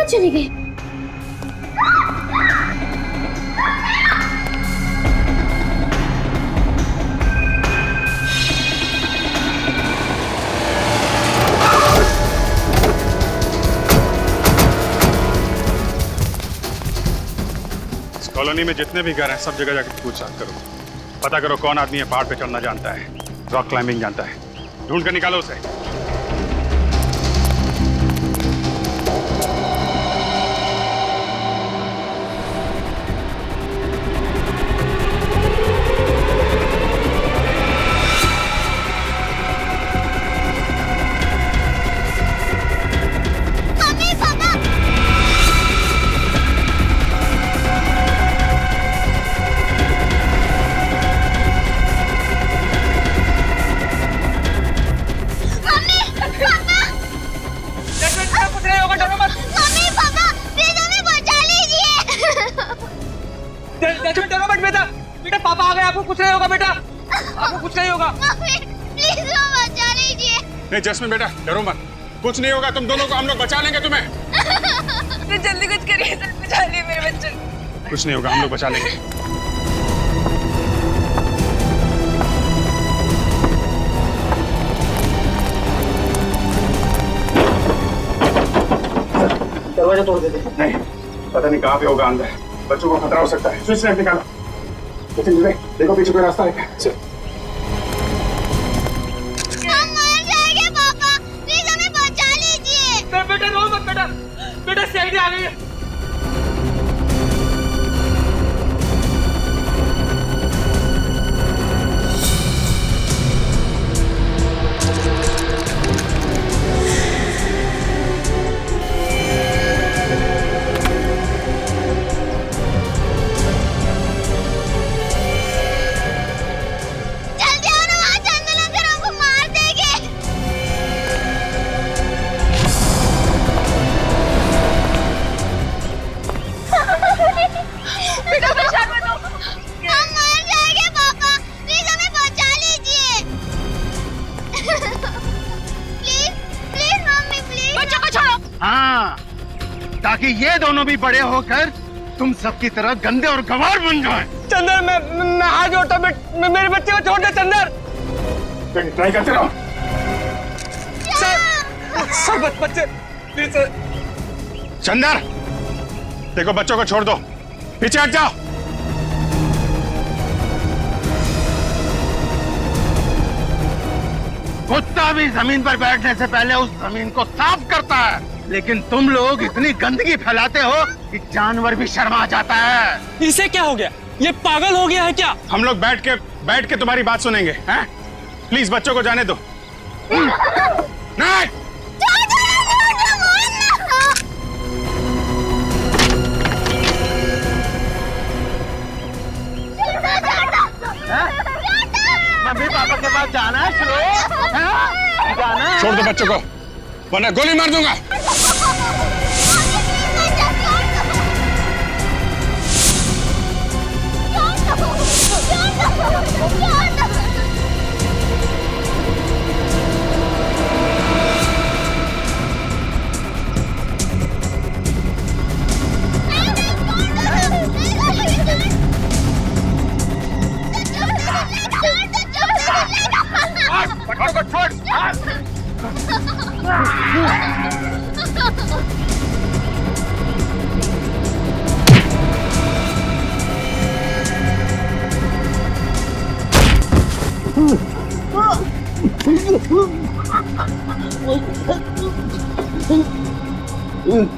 चली गई। कॉलोनी में जितने भी घर हैं सब जगह जाकर पूछताछ करो, पता करो कौन आदमी है पहाड़ पे चढ़ना जानता है, रॉक क्लाइंबिंग जानता है, ढूंढ कर निकालो उसे। बेटा पापा आ गए, आपको कुछ नहीं होगा बेटा, आपको कुछ नहीं होगा। प्लीज बचा लीजिए। नहीं जैस्मिन बेटा डरो मत, कुछ नहीं होगा, तुम दोनों को हम लोग बचा लेंगे तुम्हें। तो जल्दी कुछ करिए सर, बचा लिए मेरे बच्चे। कुछ नहीं होगा, हम लोग बचा लेंगे। दरवाजा तोड़ देते। नहीं, पता नहीं कहाँ पे होगा अंदर, बच्चों को खतरा हो सकता है। स्विच लाइट निकालो। देखो पीछे कोई रास्ता है। चल। हम मर जाएंगे पापा, प्लीज हमें बचा लीजिए। बेटा रो मत बेटा, बेटा सीआईडी आ गई है। ताकि ये दोनों भी बड़े होकर तुम सबकी तरह गंदे और गंवार बन जाएं। चंदर मैं हाथ जोड़ता हूं, मेरे बच्चे को छोड़ दे चंदर। ट्राई करते रहो। सर बच्चे प्लीज सर। चंदर देखो बच्चों को छोड़ दो, पीछे हट जाओ। कुत्ता भी जमीन पर बैठने से पहले उस जमीन को साफ करता है, लेकिन तुम लोग इतनी गंदगी फैलाते हो कि जानवर भी शर्मा जाता है। इसे क्या हो गया? ये पागल हो गया है क्या? हम लोग बैठ के तुम्हारी बात सुनेंगे, हैं? प्लीज बच्चों को जाने दो। नहीं मम्मी पापा के पास जाना है, जाना है। छोड़ दो बच्चों को, वरना गोली मार दूंगा।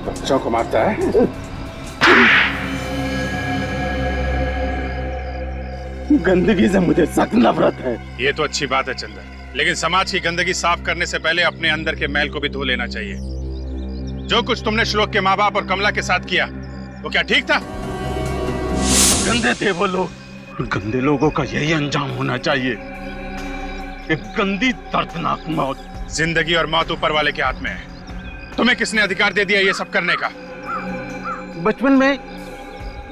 बच्चों को मारता है। गंदगी से मुझे सख्त नफरत है। ये तो अच्छी बात है चंदर, लेकिन समाज की गंदगी साफ करने से पहले अपने अंदर के मैल को भी धो लेना चाहिए। जो कुछ तुमने श्लोक के माँ बाप और कमला के साथ किया वो क्या ठीक था? गंदे थे वो लोग, गंदे लोगों का यही अंजाम होना चाहिए, एक गंदी दर्दनाक मौत। जिंदगी और मौत ऊपर वाले के हाथ में है। तुम्हें किसने अधिकार दे दिया ये सब करने का? बचपन में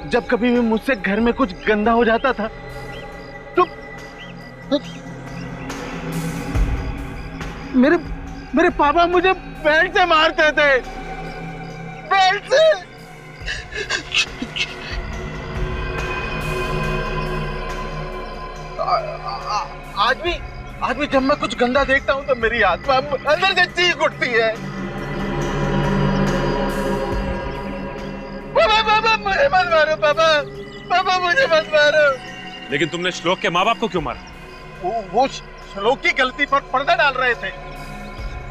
जब कभी भी मुझसे घर में कुछ गंदा हो जाता था तो मेरे पापा मुझे बेल्ट से मारते थे, बेल्ट से। आज भी जब मैं कुछ गंदा देखता हूँ तो मेरी आत्मा अंदर से चीख उठती है। पापा मुझे मत मारो पापा, पापा मुझे मत मारो। लेकिन तुमने श्लोक के माँ बाप को क्यों मारा? वो श्लोक की गलती पर पर्दा डाल रहे थे,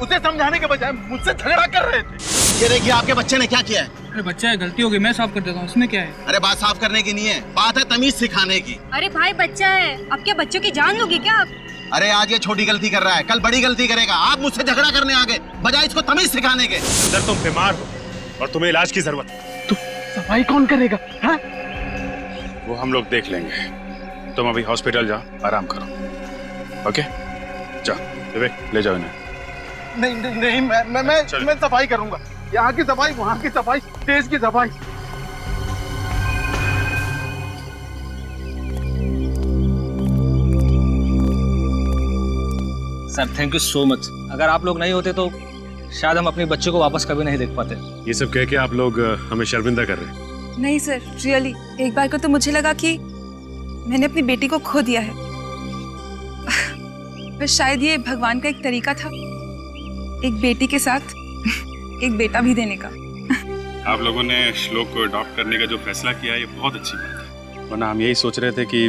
उसे समझाने के बजाय मुझसे झगड़ा कर रहे थे। ये देखिए आपके बच्चे ने क्या किया है। अरे बच्चा है, गलती हो गई, मैं साफ कर देता हूँ, इसमें क्या है? अरे बात साफ करने की नहीं है, बात है तमीज सिखाने की। अरे भाई बच्चा है, अब क्या बच्चों की जान लोगे क्या आप? अरे आज ये छोटी गलती कर रहा है, कल बड़ी गलती करेगा। आप मुझसे झगड़ा करने आ गए बजाय इसको तमीज सिखाने के। सर तुम बीमार हो और तुम्हें इलाज की जरूरत है। तो सफाई कौन करेगा? हाँ? वो हम लोग देख लेंगे, तुम अभी हॉस्पिटल जाओ, आराम करो। ओके जाओ विवेक, ले जाओ इन्हें। नहीं नहीं नहीं, मैं सफाई करूंगा। यहाँ की सफाई, वहाँ की सफाई, देश की सफाई। Sir thank you so much. अगर आप लोग नहीं होते तो शायद हम अपने बच्चे को वापस कभी नहीं देख पाते। ये सब कह के आप लोग हमें शर्मिंदा कर रहे हैं। नहीं सर, रियली एक बार को तो मुझे लगा कि मैंने अपनी बेटी को खो दिया है। पर शायद ये भगवान का एक तरीका था, एक बेटी के साथ एक बेटा भी देने का। आप लोगों ने श्लोक को अडॉप्ट करने का जो फैसला किया ये बहुत अच्छी बात है, वरना हम यही सोच रहे थे कि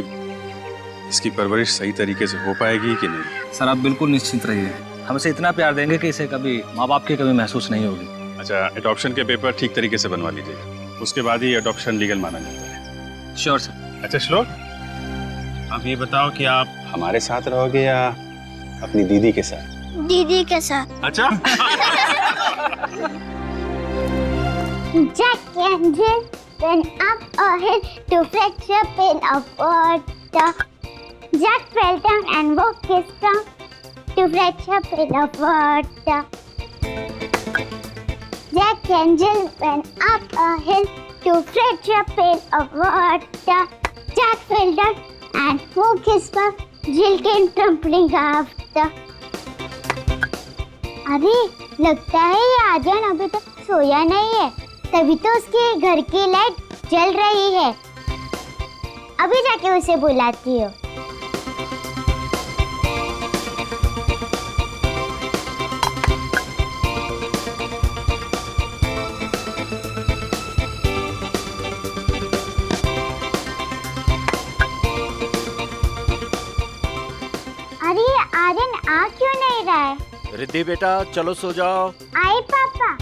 इसकी परवरिश सही तरीके से हो पाएगी कि नहीं। सर आप बिल्कुल निश्चिंत रहिए, हम इसे इतना प्यार देंगे कि इसे कभी माँ बाप की कमी महसूस नहीं होगी। अच्छा, एडॉप्शन के पेपर ठीक तरीके से बनवा लीजिएगा, उसके बाद ही एडॉप्शन लीगल माना जाता है। Sure sir. अच्छा श्लोक, आप ये बताओ कि आप हमारे साथ रहोगे या अपनी दीदी के साथ? दीदी के साथ। अच्छा Jack and Jill went up a hill to fetch a pail of water. Jack fell down and broke his trunk to fetch a pail of water. Jack and Jill went up a hill to fetch a pail of water. Jack fell down and broke his trunk. Jill came tumbling after. अरे लगता है ये आर्यन अभी तक सोया नहीं है, तभी तो उसके घर की लाइट जल रही है। अभी जाके उसे बुलाती हूँ। अरे आर्यन आ क्यों नहीं रहा है? रिद्धि बेटा चलो सो जाओ। आई पापा।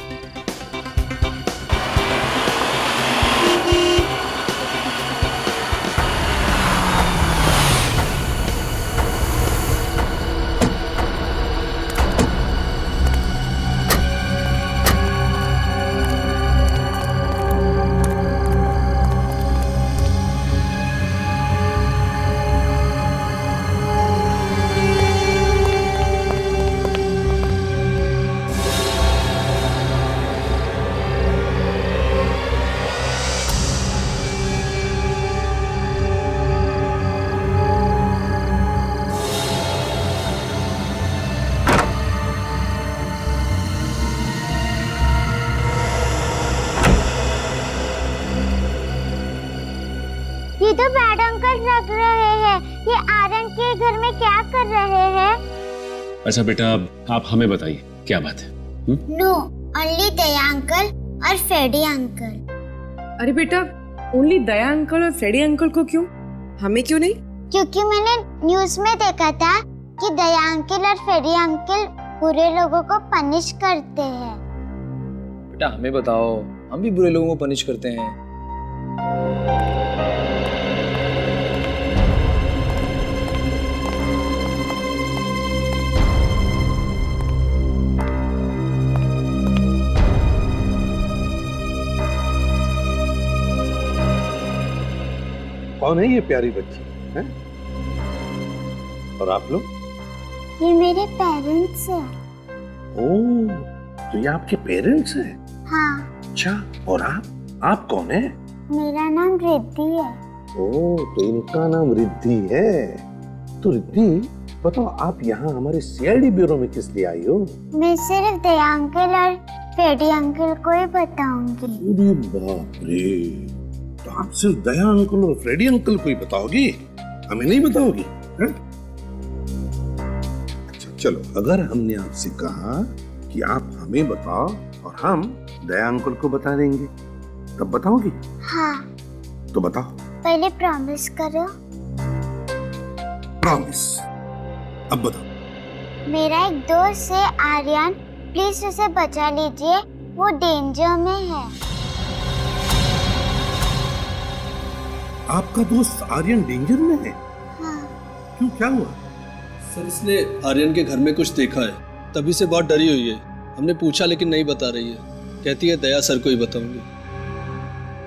ये तो बैड अंकल लग रहे हैं। ये आर्यन के घर में क्या कर रहे हैं? अच्छा बेटा, आप हमें बताइए क्या बात है? नो, ओनली दया अंकल और फ्रेडी अंकल। अरे बेटा, ओनली दया अंकल और फ्रेडी अंकल को क्यों? हमें क्यों नहीं? क्योंकि मैंने न्यूज़ में देखा था कि दया अंकल और फ्रेडी अंकल बुरे लोगों को पनिश करते हैं। बेटा हमें बताओ, हम भी बुरे लोगों को पनिश करते हैं। कौन है ये प्यारी बच्ची है? और आप लोग? ये मेरे पेरेंट्स हैं। ओह, तो ये आपके पेरेंट्स हैं? हाँ। अच्छा, और आप कौन है? मेरा नाम रिद्धि है। ओह, तो इनका नाम रिद्धि है। तो रिद्धि बताओ, आप यहाँ हमारे सीआईडी ब्यूरो में किस लिए आई हो? मैं सिर्फ दया अंकल और फ्रेडी अंकल को ही बताऊंगी। अरे बाप रे, तो आप सिर्फ दया अंकल और फ्रेडी अंकल को ही बताओगी, हमें नहीं बताओगी? अच्छा चलो, अगर हमने आपसे कहा कि आप हमें बताओ और हम दया अंकल को बता देंगे, तब बताओगी? हाँ। तो बताओ पहले प्रॉमिस करो। प्रॉमिस। अब बताओ। मेरा एक दोस्त है आर्यन, प्लीज उसे बचा लीजिए, वो डेंजर में है। आपका दोस्त आर्यन डेंजर में है? हाँ। क्यों, क्या हुआ? सर इसने आर्यन के घर में कुछ देखा है, तभी से बहुत डरी हुई है। हमने पूछा लेकिन नहीं बता रही है, कहती है दया सर को ही बताऊंगी।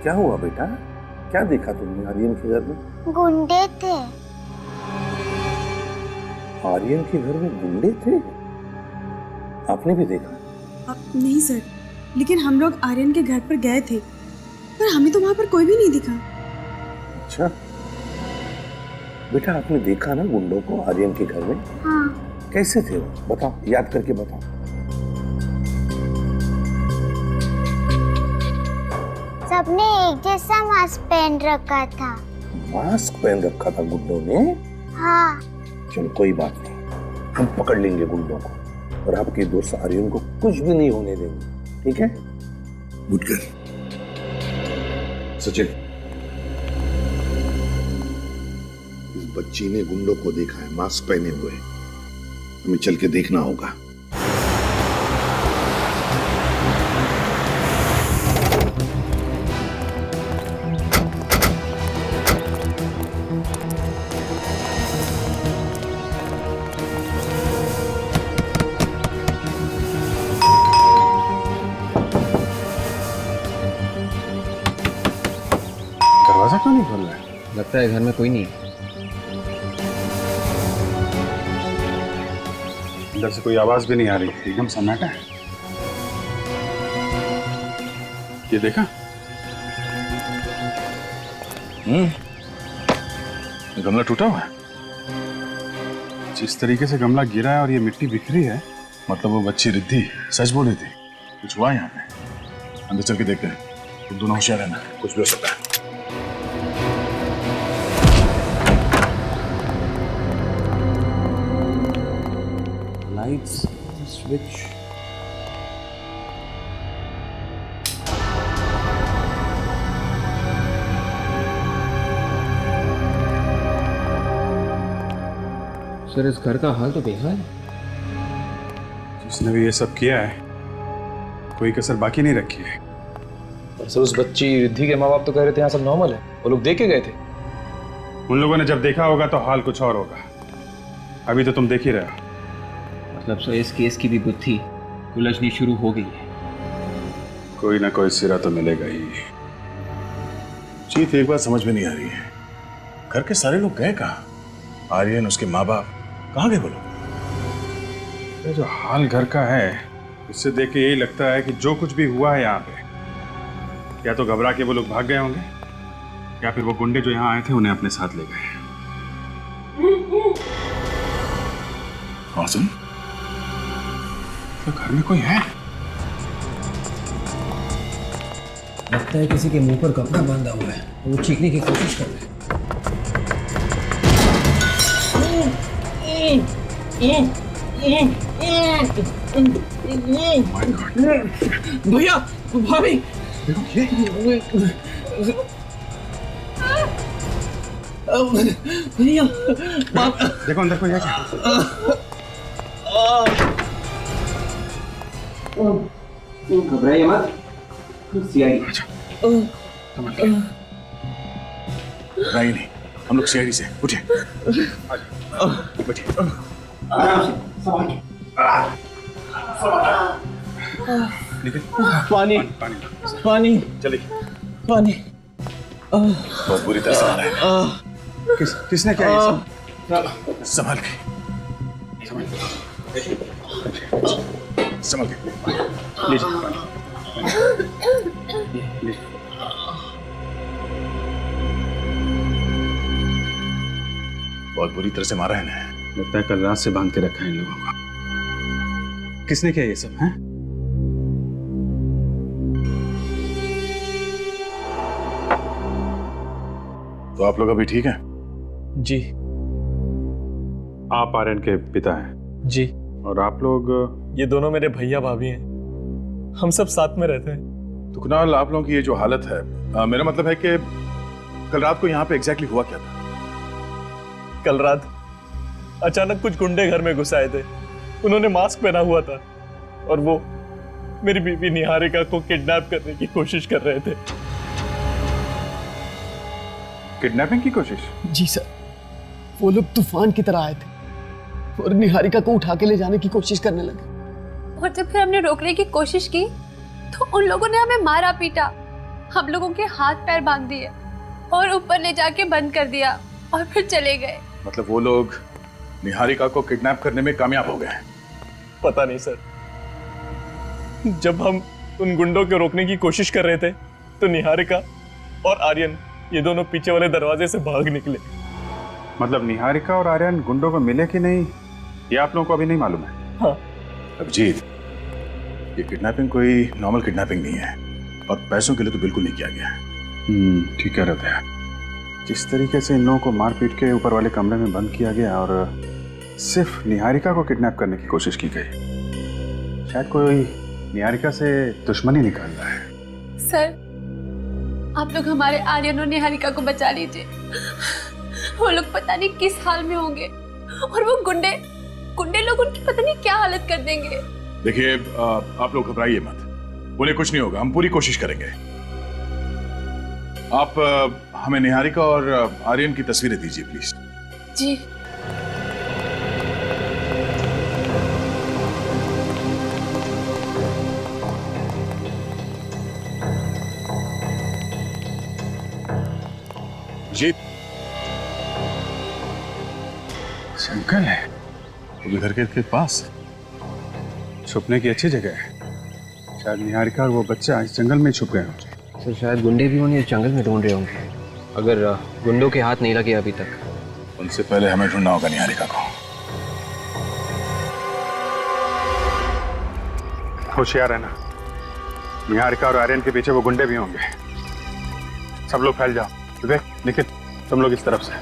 क्या हुआ बेटा, क्या देखा तुमने आर्यन के घर में? गुंडे थे। आर्यन के घर में गुंडे थे? आपने भी देखा? नहीं सर, लेकिन हम लोग आर्यन के घर पर गए थे, पर हमें तो वहाँ पर कोई भी नहीं दिखा। अच्छा बेटा, आपने देखा ना गुंडों को आर्यन के घर में? हाँ। कैसे थे वो, बताओ, याद करके बताओ। सबने एक जैसा मास्क पहन रखा था। मास्क पहन रखा था गुंडों ने? हाँ। चलो कोई बात नहीं, हम पकड़ लेंगे गुंडों को और आपके दोस्त आर्यन को कुछ भी नहीं होने देंगे, ठीक है? Good girl. सचिन, इस बच्ची ने गुंडों को देखा है मास्क पहने हुए, हमें चल के देखना होगा। दरवाजा क्यों नहीं खोल रहा है? लगता है घर में कोई नहीं। अंदर से कोई आवाज भी नहीं आ रही, एकदम सन्नाटा है। ये देखा? ये गमला टूटा हुआ है। जिस तरीके से गमला गिरा है और ये मिट्टी बिखरी है, मतलब वो बच्ची रिद्धि सच बोली थी, कुछ हुआ यहाँ पे। अंदर चल के देखते हैं। तुम दोनों होशियार रहना, कुछ भी हो सकता है। Lights switch. सर इस घर का हाल तो बेहाल है। जिसने भी ये सब किया है, कोई कसर बाकी नहीं रखी है। पर सर उस बच्ची रिद्धि के माँ बाप तो कह रहे थे यहाँ सब नॉर्मल है, वो लोग देख के गए थे। उन लोगों ने जब देखा होगा तो हाल कुछ और होगा। अभी तो तुम देख ही रहे हो। मतलब सर इस केस की भी गुत्थी उलझनी शुरू हो गई है। कोई ना कोई सिरा तो मिलेगा ही। चीफ, एक बात समझ में नहीं आ रही है, घर के सारे लोग गए कहाँ? आर्यन, उसके माँ बाप कहाँ गए वो लोग? जो हाल घर का है, इससे देख के यही लगता है कि जो कुछ भी हुआ है यहाँ पे, या तो घबरा के वो लोग भाग गए होंगे, या फिर वो गुंडे जो यहाँ आए थे उन्हें अपने साथ ले गए। सुन, तो घर में कोई है? लगता है किसी के मुंह पर कपड़ा बांधा हुआ है, वो चीखने की कोशिश कर रहे हैं। भैया, भाभी, भैया, देखो अंदर कोई है क्या? घबराइए मत, सीआईडी। घबराइए नहीं, हम लोग सीआईडी से। उठिए, बैठिए, आराम से, संभाल के। पानी, पानी, चलिए, पानी। बहुत बुरी तरह से आ रहा है। किसने क्या ये सब? संभाल के, संभाल के, लीजिए पानी। बहुत बुरी तरह से मारा है ना। लगता है कल रात से बांध के रखा है इन लोगों को। किसने किया ये सब? हैं? तो आप लोग अभी ठीक हैं? जी। आप आर्यन के पिता हैं? जी। और आप लोग? ये दोनों मेरे भैया भाभी हैं, हम सब साथ में रहते हैं। तो कुणाल, आप लोगों की ये जो हालत है, मेरा मतलब है कि कल रात को यहाँ पे एग्जैक्टली हुआ क्या था? कल रात अचानक कुछ गुंडे घर में घुस आए थे। उन्होंने मास्क पहना हुआ था और वो मेरी बीवी निहारिका को किडनैप करने की कोशिश कर रहे थे। किडनैपिंग की कोशिश? जी सर, वो लोग तूफान की तरह आए थे और निहारिका को उठा के ले जाने की कोशिश करने लगे। और जब फिर हमने रोकने की कोशिश की तो उन लोगों ने हमें मारा पीटा, हम लोगों के हाथ पैर बांध दिए और ऊपर ले जाके बंद कर दिया और फिर चले गए। मतलब वो लोग निहारिका को किडनैप करने में कामयाब हो गए? पता नहीं सर, जब हम उन गुंडों को रोकने की कोशिश कर रहे थे तो निहारिका और आर्यन ये दोनों पीछे वाले दरवाजे से भाग निकले। मतलब निहारिका और आर्यन गुंडों को मिले कि नहीं ये आप लोगों को अभी नहीं मालूम है? हाँ। अभिजीत, ये किडनैपिंग कोई नॉर्मल किडनैपिंग नहीं है और पैसों के लिए तो बिल्कुल नहीं किया गया है। ठीक कह रहे थे। जिस तरीके से इन लोगों को मार पीट के ऊपर वाले कमरे में बंद किया गया और सिर्फ निहारिका को किडनैप करने की कोशिश की गई, शायद कोई निहारिका से दुश्मनी निकाल रहा है। सर, आप लोग हमारे आर्यन और निहारिका को बचा लीजिए। वो लोग पता नहीं किस हाल में होंगे और वो गुंडे लोग उनकी पता नहीं क्या हालत कर देंगे। देखिए, आप लोग घबराइए मत, उन्हें कुछ नहीं होगा, हम पूरी कोशिश करेंगे। आप हमें निहारिका और आर्यन की तस्वीरें दीजिए प्लीज। जी। जीत, जंगल है वो भी घर के पास, छुपने की अच्छी जगह है। शायद निहारिका और वो बच्चा इस जंगल में छुप गए होंगे। सर शायद गुंडे भी उन्हें जंगल में ढूंढ रहे होंगे, अगर गुंडों के हाथ नहीं लगे अभी तक। उनसे पहले हमें ढूंढना होगा निहारिका को। होशियार है ना, निहारिका और आर्यन के पीछे वो गुंडे भी होंगे। सब लोग फैल जाओ। विवेक, निखिल, तुम लोग इस तरफ से।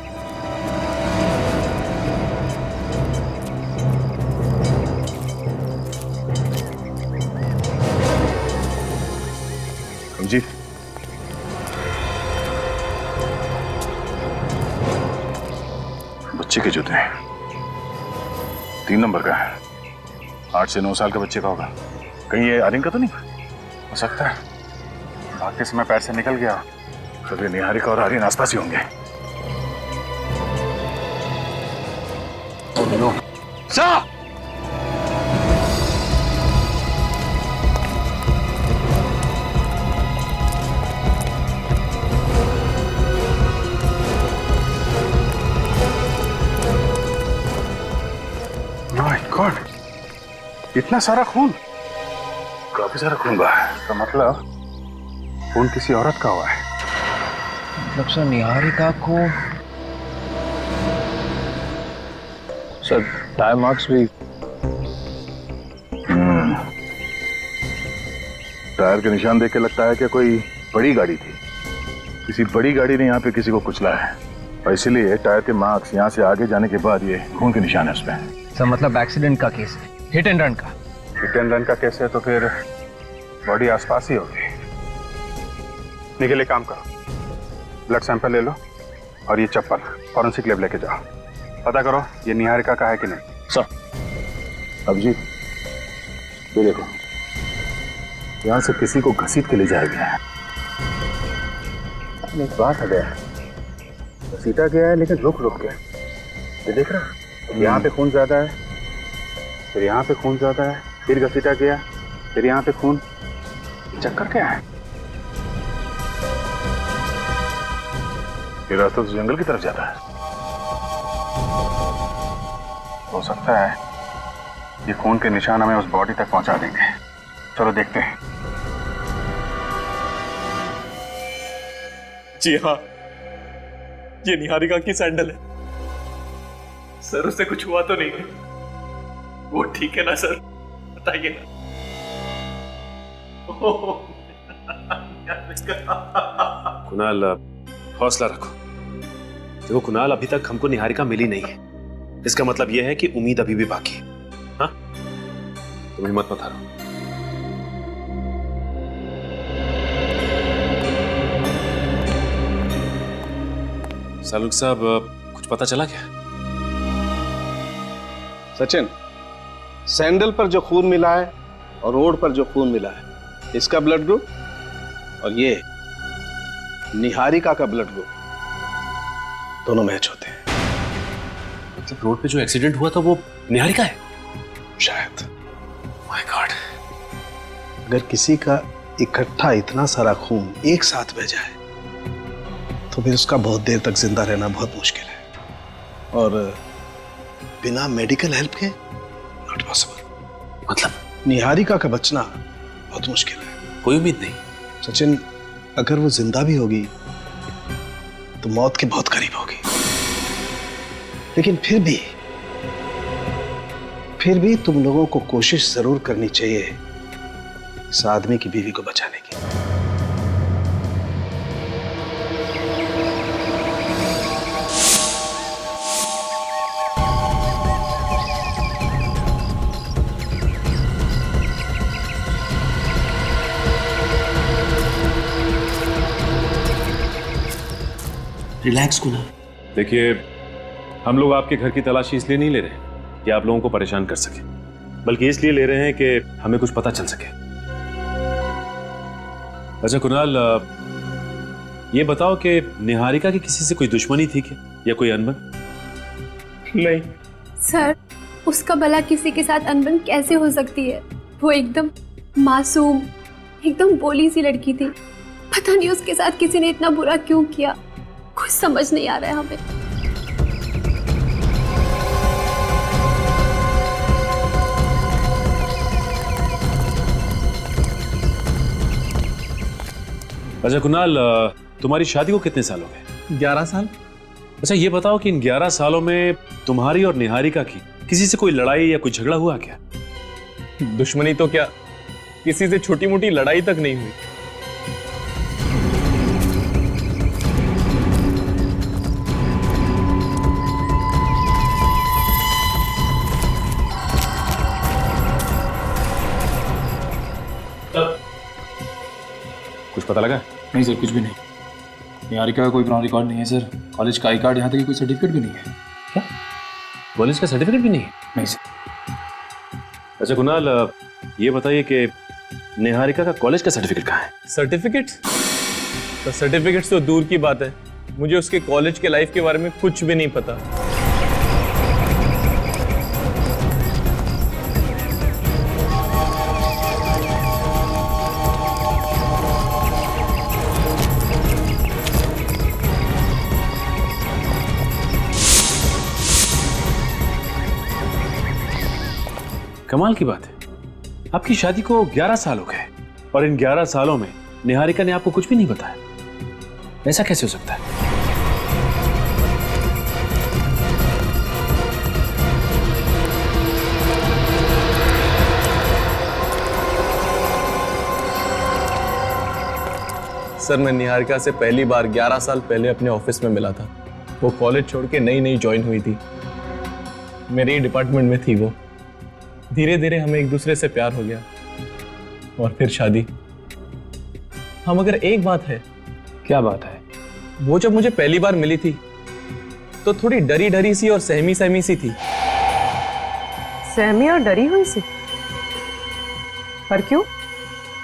जी, बच्चे के जूते हैं, 3 नंबर का है, 8 से 9 साल के बच्चे का होगा। कहीं ये आर्यन का तो नहीं हो सकता है? भागते समय पैर से निकल गया तो फिर निहारिका और आर्यन आसपास ही होंगे। साहब, गॉड, इतना सारा खून, काफी सारा खून बहा है। तो मतलब खून किसी औरत का हुआ है। मतलब सर निहारिका को सर टायर मार्क्स भी। टायर के निशान देख के लगता है कि कोई बड़ी गाड़ी थी, किसी बड़ी गाड़ी ने यहाँ पे किसी को कुचला है और इसीलिए टायर के मार्क्स यहाँ से आगे जाने के बाद ये खून के निशान है उस पर। सर मतलब एक्सीडेंट का केस है, हिट एंड रन का। हिट एंड रन का केस है तो फिर बॉडी आसपास ही होगी। निकल, एक काम करो, ब्लड सैंपल ले लो और ये चप्पल फॉरेंसिक लैब लेके जाओ, पता करो ये निहारिका का है कि नहीं। सर। अभिजीत, ये देखो, यहाँ से किसी को घसीट के ले जाया गया है। एक बात है, घसीटा गया है लेकिन रुक रुक गया। ये देख रहा, यहाँ पे खून ज्यादा है, फिर यहाँ पे खून ज्यादा है, फिर घसीटा गया, फिर यहाँ पे खून। चक्कर क्या है? ये रास्ता तो जंगल की तरफ जाता है। हो सकता है ये खून के निशान हमें उस बॉडी तक पहुंचा देंगे। चलो देखते हैं। जी हाँ, ये निहारिका की सैंडल है। सर उससे कुछ हुआ तो नहीं है? वो ठीक है ना सर, बताइए ना। कुणाल, हौसला रखो। देखो कुणाल, अभी तक हमको निहारिका मिली नहीं है, इसका मतलब यह है कि उम्मीद अभी भी बाकी है। हाँ, तुम हिम्मत मत हारो। सालुक साहब, कुछ पता चला क्या? सचिन, सैंडल पर जो खून मिला है और रोड पर जो खून मिला है, इसका ब्लड ग्रुप और ये निहारिका का ब्लड ग्रुप दोनों मैच होते हैं। मतलब रोड पे जो एक्सीडेंट हुआ था वो निहारिका है? शायद। My God. अगर किसी का इकट्ठा इतना सारा खून एक साथ बह जाए तो फिर उसका बहुत देर तक जिंदा रहना बहुत मुश्किल है, और बिना मेडिकल हेल्प के नॉट पॉसिबल। मतलब निहारिका का बचना बहुत मुश्किल है। कोई उम्मीद नहीं? सचिन, अगर वो जिंदा भी होगी तो मौत के बहुत करीब होगी, लेकिन फिर भी तुम लोगों को कोशिश जरूर करनी चाहिए इस आदमी की बीवी को बचाने की। रिलैक्स कुणाल। देखिए, हम लोग आपके घर की तलाशी इसलिए नहीं ले रहे कि आप लोगों को परेशान कर सके, बल्कि इसलिए ले रहे हैं कि हमें कुछ पता चल सके। अच्छा कुणाल, ये बताओ कि निहारिका की किसी से कोई दुश्मनी थी क्या, या कोई अनबन? नहीं सर, उसका भला किसी के साथ अनबन कैसे हो सकती है? वो एकदम मासूम, एकदम भोली सी लड़की थी। पता नहीं उसके साथ किसी ने इतना बुरा क्यों किया, कुछ समझ नहीं आ रहा है हमें। अच्छा कुणाल, तुम्हारी शादी को कितने साल हो गए? 11 साल। अच्छा ये बताओ कि इन 11 सालों में तुम्हारी और निहारिका की किसी से कोई लड़ाई या कोई झगड़ा हुआ क्या? दुश्मनी तो क्या, किसी से छोटी मोटी लड़ाई तक नहीं हुई। कुछ पता लगा? नहीं सर, कुछ भी नहीं। निहारिका का कोई पुराना रिकॉर्ड नहीं है सर। कॉलेज का आई कार्ड, यहाँ तक कि कोई सर्टिफिकेट भी नहीं है। क्या? कॉलेज का सर्टिफिकेट भी नहीं है? नहीं सर। अच्छा कुणाल, ये बताइए कि निहारिका का कॉलेज का सर्टिफिकेट कहाँ है? सर्टिफिकेट्स? तो सर्टिफिकेट्स तो दूर की बात है, मुझे उसके कॉलेज के लाइफ के बारे में कुछ भी नहीं पता। कमाल की बात है, आपकी शादी को 11 साल हो गए और इन 11 सालों में निहारिका ने आपको कुछ भी नहीं बताया। ऐसा कैसे हो सकता है? सर, मैं निहारिका से पहली बार 11 साल पहले अपने ऑफिस में मिला था। वो कॉलेज छोड़ के नई नई ज्वाइन हुई थी, मेरे ही डिपार्टमेंट में थी वो। धीरे धीरे हमें एक दूसरे से प्यार हो गया और फिर शादी। हाँ, मगर एक बात है। क्या बात है? वो जब मुझे पहली बार मिली थी तो थोड़ी डरी डरी सी और सहमी सहमी सी थी। सहमी और डरी हुई सी? पर क्यों?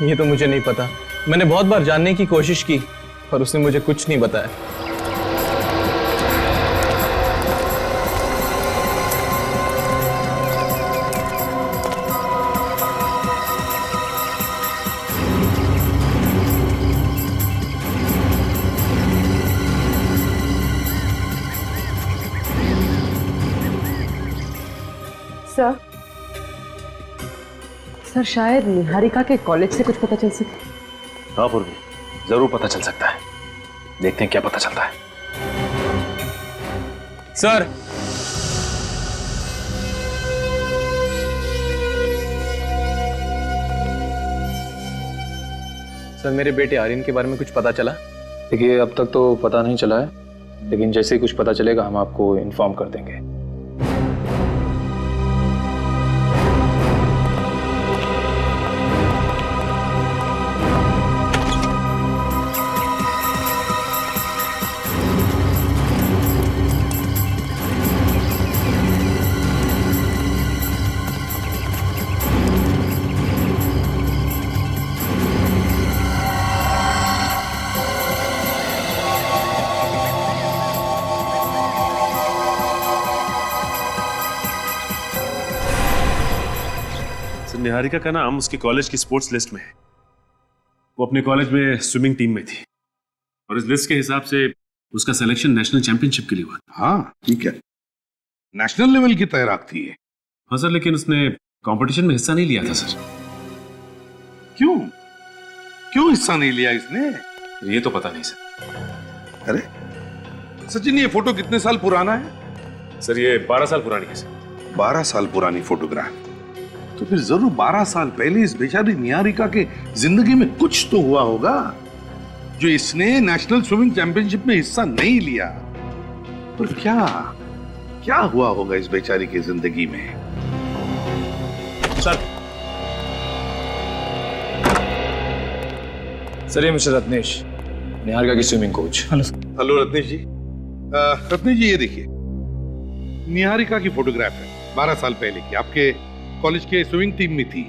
ये तो मुझे नहीं पता। मैंने बहुत बार जानने की कोशिश की पर उसने मुझे कुछ नहीं बताया। सर, शायद निहारिका के कॉलेज से कुछ पता चल सके। हाँ पूर्वी, जरूर पता चल सकता है। देखते हैं क्या पता चलता है। सर, सर मेरे बेटे आर्यन के बारे में कुछ पता चला? देखिए, अब तक तो पता नहीं चला है, लेकिन जैसे ही कुछ पता चलेगा हम आपको इन्फॉर्म कर देंगे। सर निहारिका का नाम उसके कॉलेज की स्पोर्ट्स लिस्ट में है। वो अपने कॉलेज में स्विमिंग टीम में थी और इस लिस्ट के हिसाब से उसका सिलेक्शन नेशनल चैंपियनशिप के लिए हुआ। हाँ ठीक है, नेशनल लेवल की तैराक थी ये। हाँ सर, लेकिन उसने कंपटीशन में हिस्सा नहीं लिया था सर। क्यों क्यों हिस्सा नहीं लिया इसने? ये तो पता नहीं सर। अरे सचिन, ये फोटो कितने साल पुराना है? सर ये 12 साल पुरानी है सर। 12 साल पुरानी फोटोग्राफ, तो फिर जरूर 12 साल पहले इस बेचारी निहारिका के जिंदगी में कुछ तो हुआ होगा जो इसने नेशनल स्विमिंग चैंपियनशिप में हिस्सा नहीं लिया। पर क्या क्या हुआ होगा इस बेचारी की जिंदगी में? सर ये मिस्टर रत्नेश, निहारिका की स्विमिंग कोच। हेलो रत्नेश जी। रत्नेश जी, ये देखिए निहारिका की फोटोग्राफ है, 12 साल पहले की, आपके कॉलेज के स्विमिंग टीम में थी।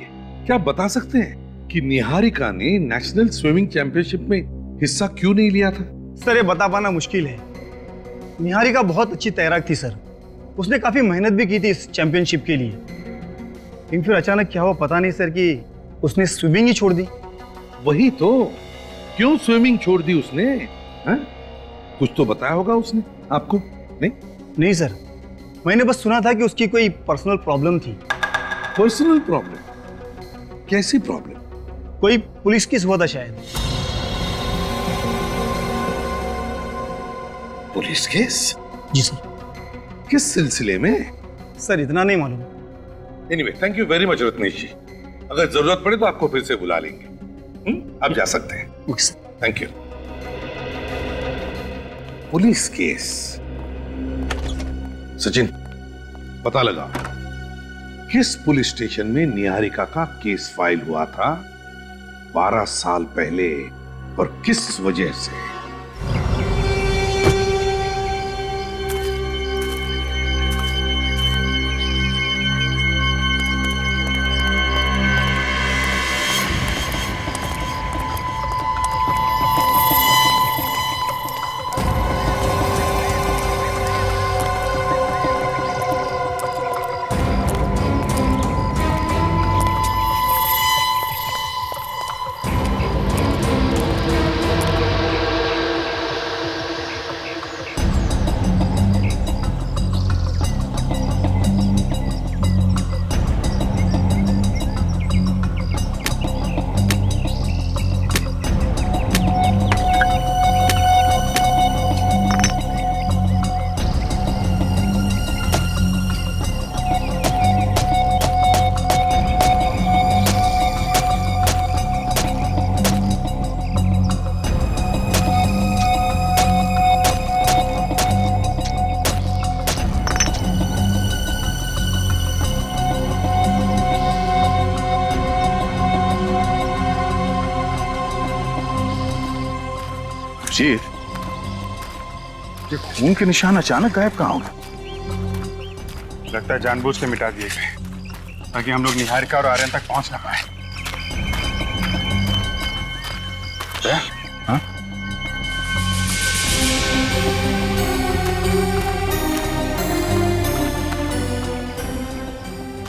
क्या आप बता सकते हैं कि निहारिका ने नेशनल स्विमिंग चैंपियनशिप में हिस्सा क्यों नहीं लिया था? सर ये बता पाना मुश्किल है। निहारिका बहुत अच्छी तैराक थी सर, उसने काफी मेहनत भी की थी इस चैंपियनशिप के लिए, लेकिन फिर अचानक क्या हुआ पता नहीं सर कि उसने स्विमिंग ही छोड़ दी। वही तो, क्यों स्विमिंग छोड़ दी उसने? हा? कुछ तो बताया होगा उसने आपको? नहीं सर, मैंने बस सुना था कि उसकी कोई पर्सनल प्रॉब्लम थी। Personal problem? कैसी प्रॉब्लम? कोई पुलिस केस हुआ था शायद। Police case? जी सर। किस सिलसिले में? सर इतना नहीं मालूम। Anyway, thank you very much Ratnesh ji. अगर जरूरत पड़े तो आपको फिर से बुला लेंगे। आप जा सकते हैं। Thank you. Police case? Sachin, पता लगा किस पुलिस स्टेशन में निहारिका का केस फाइल हुआ था 12 साल पहले और किस वजह से? ये खून के निशान अचानक गायब कहाँ हो गए? लगता है जानबूझ के मिटा दिए गए ताकि हम लोग निहारिका और आर्यन तक पहुंच ना पाए। हाँ?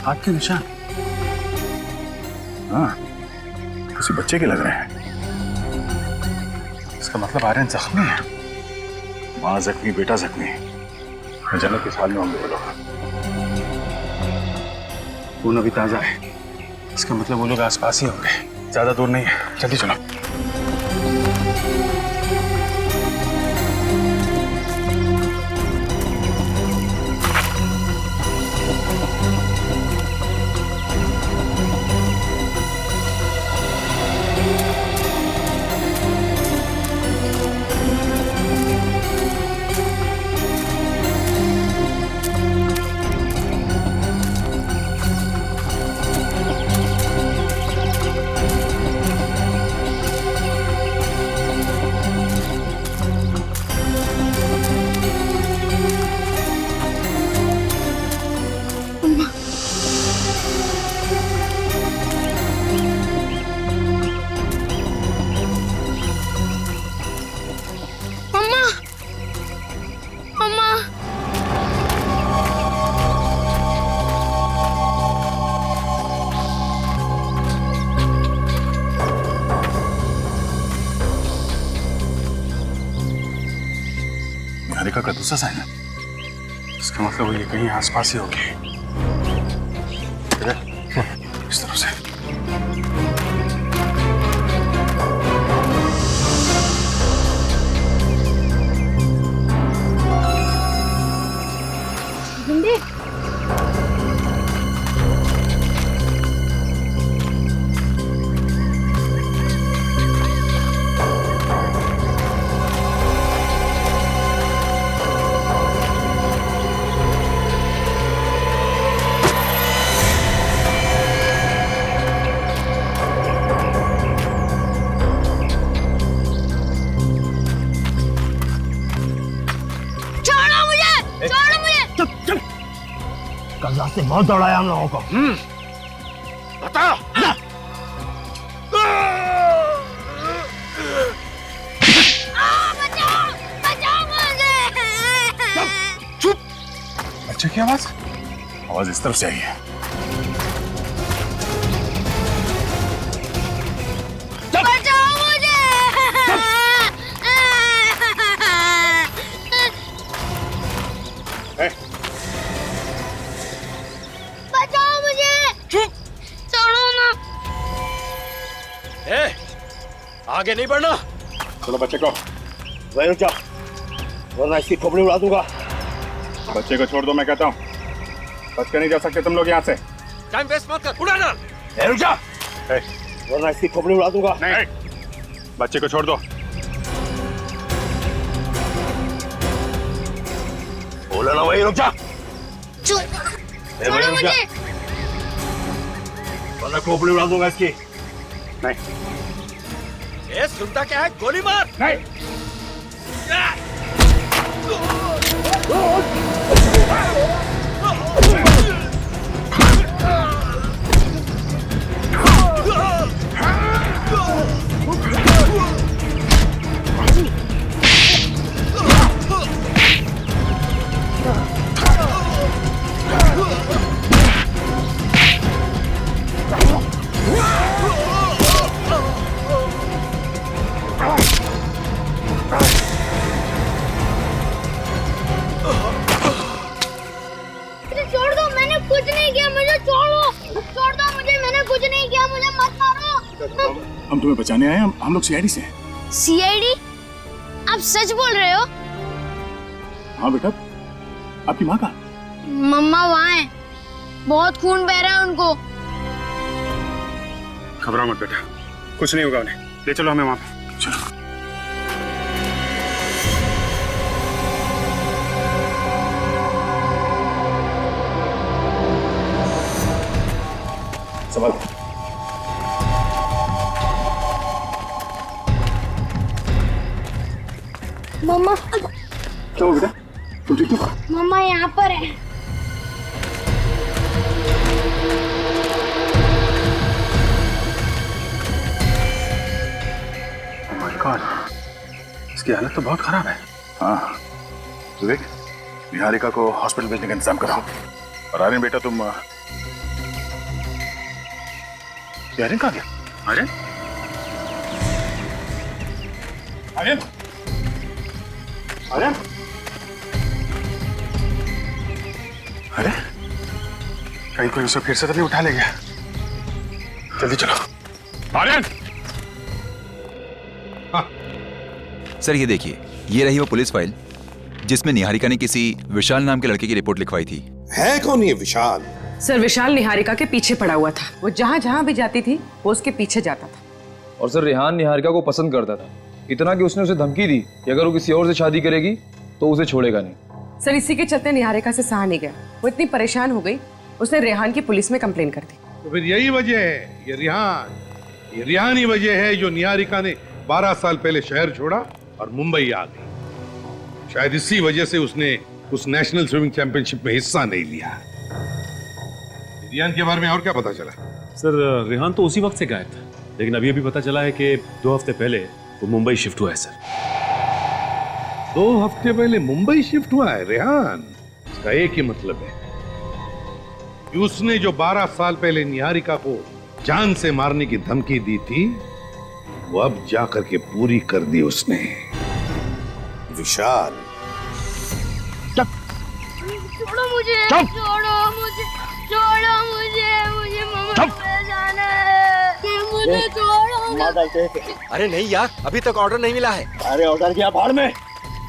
हाथ के निशान? हाँ, किसी बच्चे के लग रहे हैं। इसका मतलब आर्यन जख्मी है। माँ जख्मी, बेटा जख्मी, न जाने किस हाल में होंगे वो लोग। खून अभी ताजा है, इसका मतलब वो लोग आसपास ही होंगे, ज्यादा दूर नहीं है। जल्दी चलो। निहारिका का दूसरा साइन है। इसका मतलब वो ये कहीं आसपास ही होगी। इस तरफ से। गुंडे कल रात से बहुत दौड़ाया हम लोगों को। बता। चुप। बच्चे की आवाज इस तरफ से आई है। बचाओ मुझे। बचाओ मुझे। छोड़ो ना। आगे नहीं बढ़ना। चलो बच्चे को वहीं रुक जाओ, वरना इसकी खोपड़ी उड़ा दूंगा। बच्चे को छोड़ दो, मैं कहता हूँ। बच के नहीं जा सकते तुम लोग यहाँ से। टाइम वेस्ट मत कर, उड़ा ना। रुक जा, वरना इसकी खोपड़ी उड़ा दूंगा। नहीं, बच्चे को छोड़ दो। बोला ना, वहीं रुक जा। छोड़ो मुझे। वरना खोपड़ी उड़ा दूंगा इसकी। नहीं। ये सुनता क्या है? गोली मार। नहीं। छोड़ दो, मैंने कुछ नहीं किया, मुझे छोड़ो। छोड़ दो मुझे, मैंने कुछ नहीं किया, मुझे मत मारो। हम तुम्हें बचाने आए हैं। हम लोग सीआईडी से हैं। सीआईडी? आप सच बोल रहे हो? हाँ बेटा, आपकी माँ का? मम्मा वहाँ है, बहुत खून बह रहा है उनको। घबराओ मत बेटा, कुछ नहीं होगा उन्हें। ले चलो हमें वहाँ पे। चलो। संभाल। मम्मा। क्या हो बेटा? तुम ठीक हो? मम्मा यहाँ पर है। Oh my God, इसकी हालत तो बहुत खराब है। हाँ, विवेक, निहारिका को हॉस्पिटल भेजने का इंतजाम करो। और आर्यन बेटा तुम आर्यन कहाँ गया? आर्यन? आर्यन? आर्यन? अरे कहीं कोई उसे फिर से तो नहीं उठा ले गया? जल्दी चलो। आर्यन! सर ये देखिए, ये रही वो पुलिस फाइल जिसमें निहारिका ने किसी विशाल नाम के लड़के की रिपोर्ट लिखवाई थी। है कौन ये विशाल? सर, विशाल निहारिका के पीछे पड़ा हुआ था। वो जहाँ जहाँ भी जाती थी वो उसके पीछे जाता था। और सर रेहान निहारिका को पसंद करता था, इतना कि उसने उसे धमकी दी कि अगर वो किसी और से शादी करेगी तो उसे छोड़ेगा नहीं। सर, इसी के चलते निहारिका से सहा नहीं गया। वो इतनी परेशान हो गई, उसने रेहान की पुलिस में कंप्लेन कर दी। तो फिर यही वजह है, ये रिहान ही वजह है जो निहारिका ने 12 साल पहले शहर छोड़ा और मुंबई आ गई। शायद इसी वजह से उसने उस नेशनल स्विमिंग चैंपियनशिप में हिस्सा नहीं लिया। रिहान के बारे में और क्या पता चला? सर रेहान तो उसी वक्त से गायब था, लेकिन अभी पता चला है कि 2 हफ्ते पहले वो मुंबई शिफ्ट हुआ है। सर 2 हफ्ते पहले मुंबई शिफ्ट हुआ है रेहान? इसका एक ही मतलब है कि उसने जो 12 साल पहले निहारिका को जान से मारने की धमकी दी थी वो अब जाकर के पूरी कर दी उसने। विशाल, छोड़ो मुझे, चुप। छोड़ो मुझे, छोड़ो मुझे मम्मा पे जाना है, मुझे छोड़ो। अरे नहीं यार, अभी तक ऑर्डर नहीं मिला है। अरे ऑर्डर किया भाड़ में।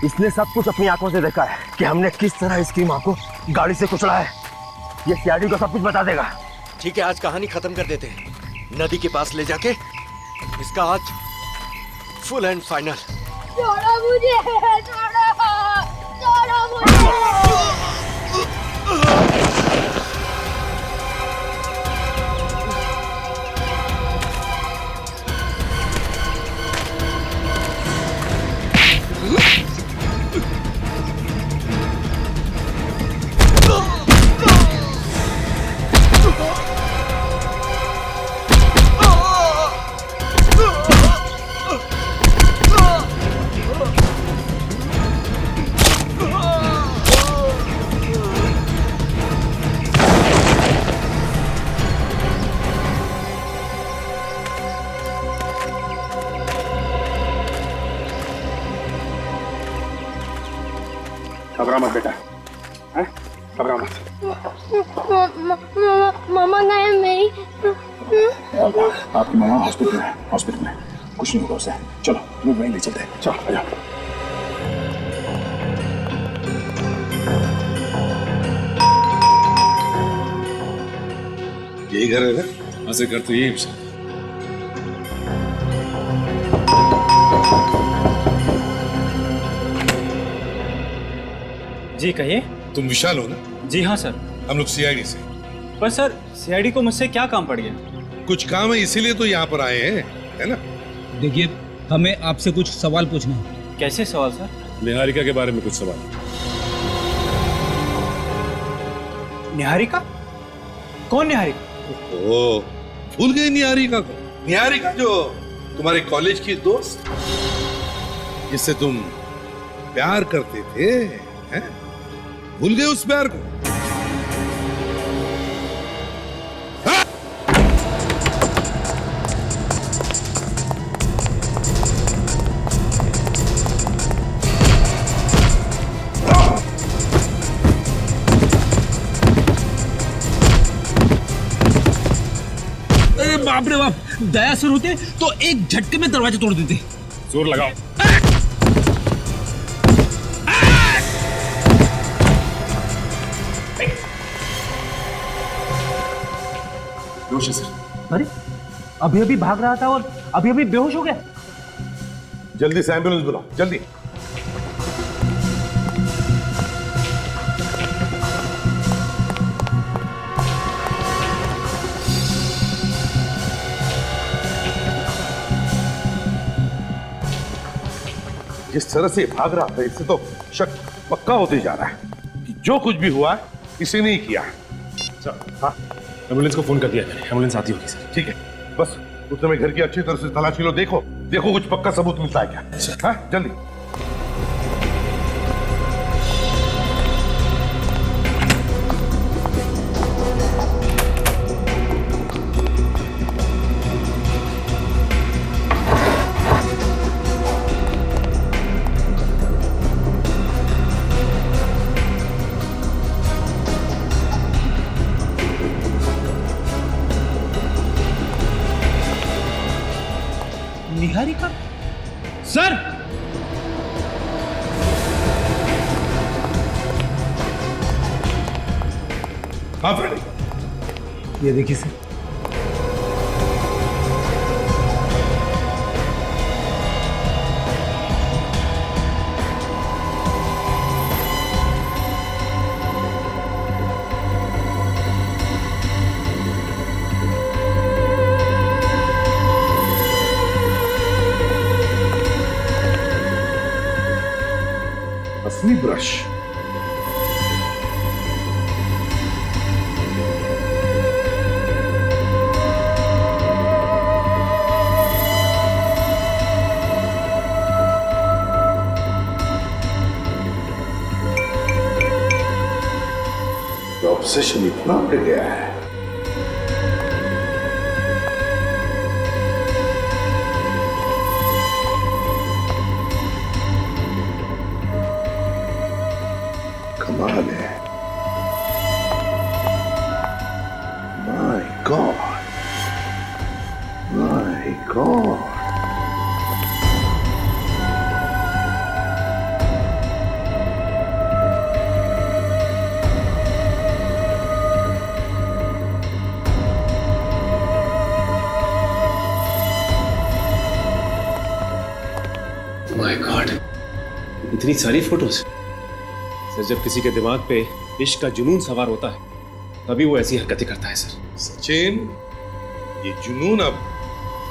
इसने सब कुछ अपनी आंखों से देखा है कि हमने किस तरह इसकी माँ को गाड़ी से कुचला है। ये सीआईडी को सब कुछ बता देगा। ठीक है, आज कहानी खत्म कर देते हैं। नदी के पास ले जाके इसका आज फुल एंड फाइनल। छोड़ो मुझे, छोड़ो मुझे। घबरा मत बेटा, हैं? घबरा मत। मामा गए मेरी। आपकी मामा हॉस्पिटल में, हॉस्पिटल में कुछ नहीं होगा उसे। चलो तुम्हें वहीं ले चलते हैं। चलो आ जाओ। यही घर है ना? हाँ सर, घर तो यही है। जी कहिए। तुम विशाल हो ना? जी हाँ सर। हम लोग सीआईडी से। पर सर सीआईडी को मुझसे क्या काम पड़ गया? कुछ काम है इसीलिए तो यहाँ पर आए हैं, है ना? देखिए, हमें आपसे कुछ सवाल पूछना है। कैसे सवाल सर? निहारिका के बारे में कुछ सवाल। निहारिका? कौन निहारिका? ओ, भूल गए निहारिका को? निहारिका जो तुम्हारे कॉलेज की दोस्त, जिससे तुम प्यार करते थे, हैं? भूल गए उस प्यार को? बाप रे बाप, दया सर होते तो एक झटके में दरवाजा तोड़ देते। जोर लगाओ। बेहोश है सर। अरे अभी अभी भाग रहा था और अभी अभी बेहोश हो गया। जल्दी से एम्बुलेंस बुलाओ, जल्दी। जिस तरह से भाग रहा था, इससे तो शक पक्का होते जा रहा है कि जो कुछ भी हुआ है इसी ने ही किया है। हाँ, एम्बुलेंस को फोन कर दिया मैंने। एम्बुलेंस आती होगी सर। ठीक है, बस उस समय घर की अच्छी तरह से तलाशी लो। देखो देखो कुछ पक्का सबूत मिलता है क्या? हाँ, जल्दी। निहारिका सर। हाँ फ्रेंड, ये देखिए सर। असली ब्रश। ऑब्सेशन इतना बढ़ गया है। कमाल है। My God. माय गॉड, इतनी सारी फोटोज। सर, जब किसी के दिमाग पे इश्क का जुनून सवार होता है तभी वो ऐसी हरकतें करता है सर। सचिन, ये जुनून अब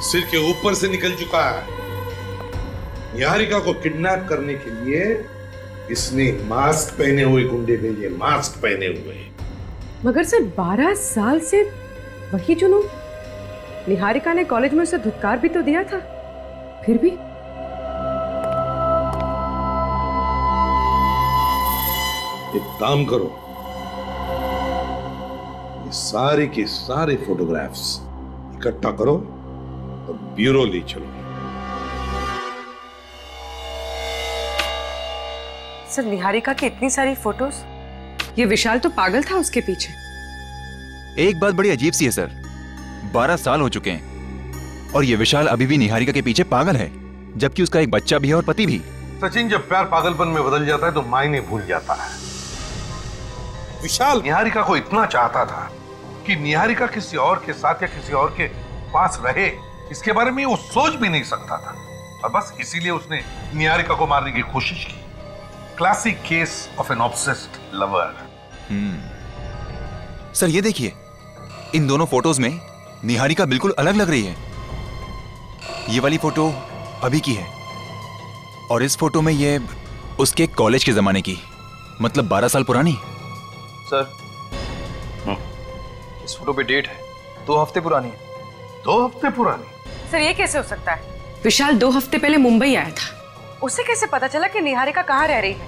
सिर के ऊपर से निकल चुका है। निहारिका को किडनैप करने के लिए इसने मास्क पहने हुए गुंडे भेजे, मास्क पहने हुए। मगर सर 12 साल से वही जुनून। निहारिका ने कॉलेज में उसे धुतकार भी तो दिया था, फिर भी। एक काम करो, ये सारे के सारे फोटोग्राफ्स इकट्ठा करो और ब्यूरो ले चलो। सर, निहारिका की इतनी सारी फोटोज, ये विशाल तो पागल था उसके पीछे। एक बात बड़ी अजीब सी है सर, 12 साल हो चुके हैं और ये विशाल अभी भी निहारिका के पीछे पागल है, जबकि उसका एक बच्चा भी है और पति भी। सचिन, जब प्यार पागलपन में बदल जाता है तो मायने भूल जाता है। विशाल निहारिका को इतना चाहता था कि निहारिका किसी और के साथ या किसी और के पास रहे, इसके बारे में वो सोच भी नहीं सकता था, और बस इसीलिए उसने निहारिका को मारने की कोशिश की। Classic case of an obsessed lover. Sir, ये देखिए, इन दोनों फोटोज में निहारिका बिल्कुल अलग लग रही है। ये वाली फोटो अभी की है और इस फोटो में ये उसके कॉलेज के जमाने की, मतलब 12 साल पुरानी। सर, इस फोटो पे डेट है 2 हफ्ते पुरानी है। 2 हफ्ते पुरानी? सर, ये कैसे हो सकता है? विशाल 2 हफ्ते पहले मुंबई आया था, उसे कैसे पता चला कि निहारिका कहाँ रह रही है?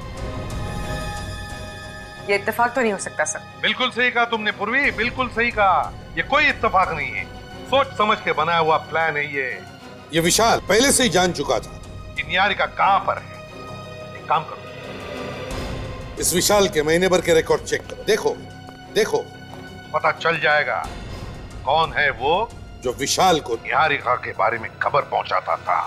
ये इत्तेफाक तो नहीं हो सकता सर। बिल्कुल सही कहा तुमने पूर्वी, बिल्कुल सही कहा। ये कोई इत्तेफाक नहीं है, सोच समझ के बनाया हुआ प्लान है ये विशाल पहले से ही जान चुका था कि निहारिका कहां पर है। एक काम करो, इस विशाल के महीने भर के रिकॉर्ड चेक करो। देखो देखो, पता चल जाएगा कौन है वो जो विशाल को निहारिका के बारे में खबर पहुंचाता था।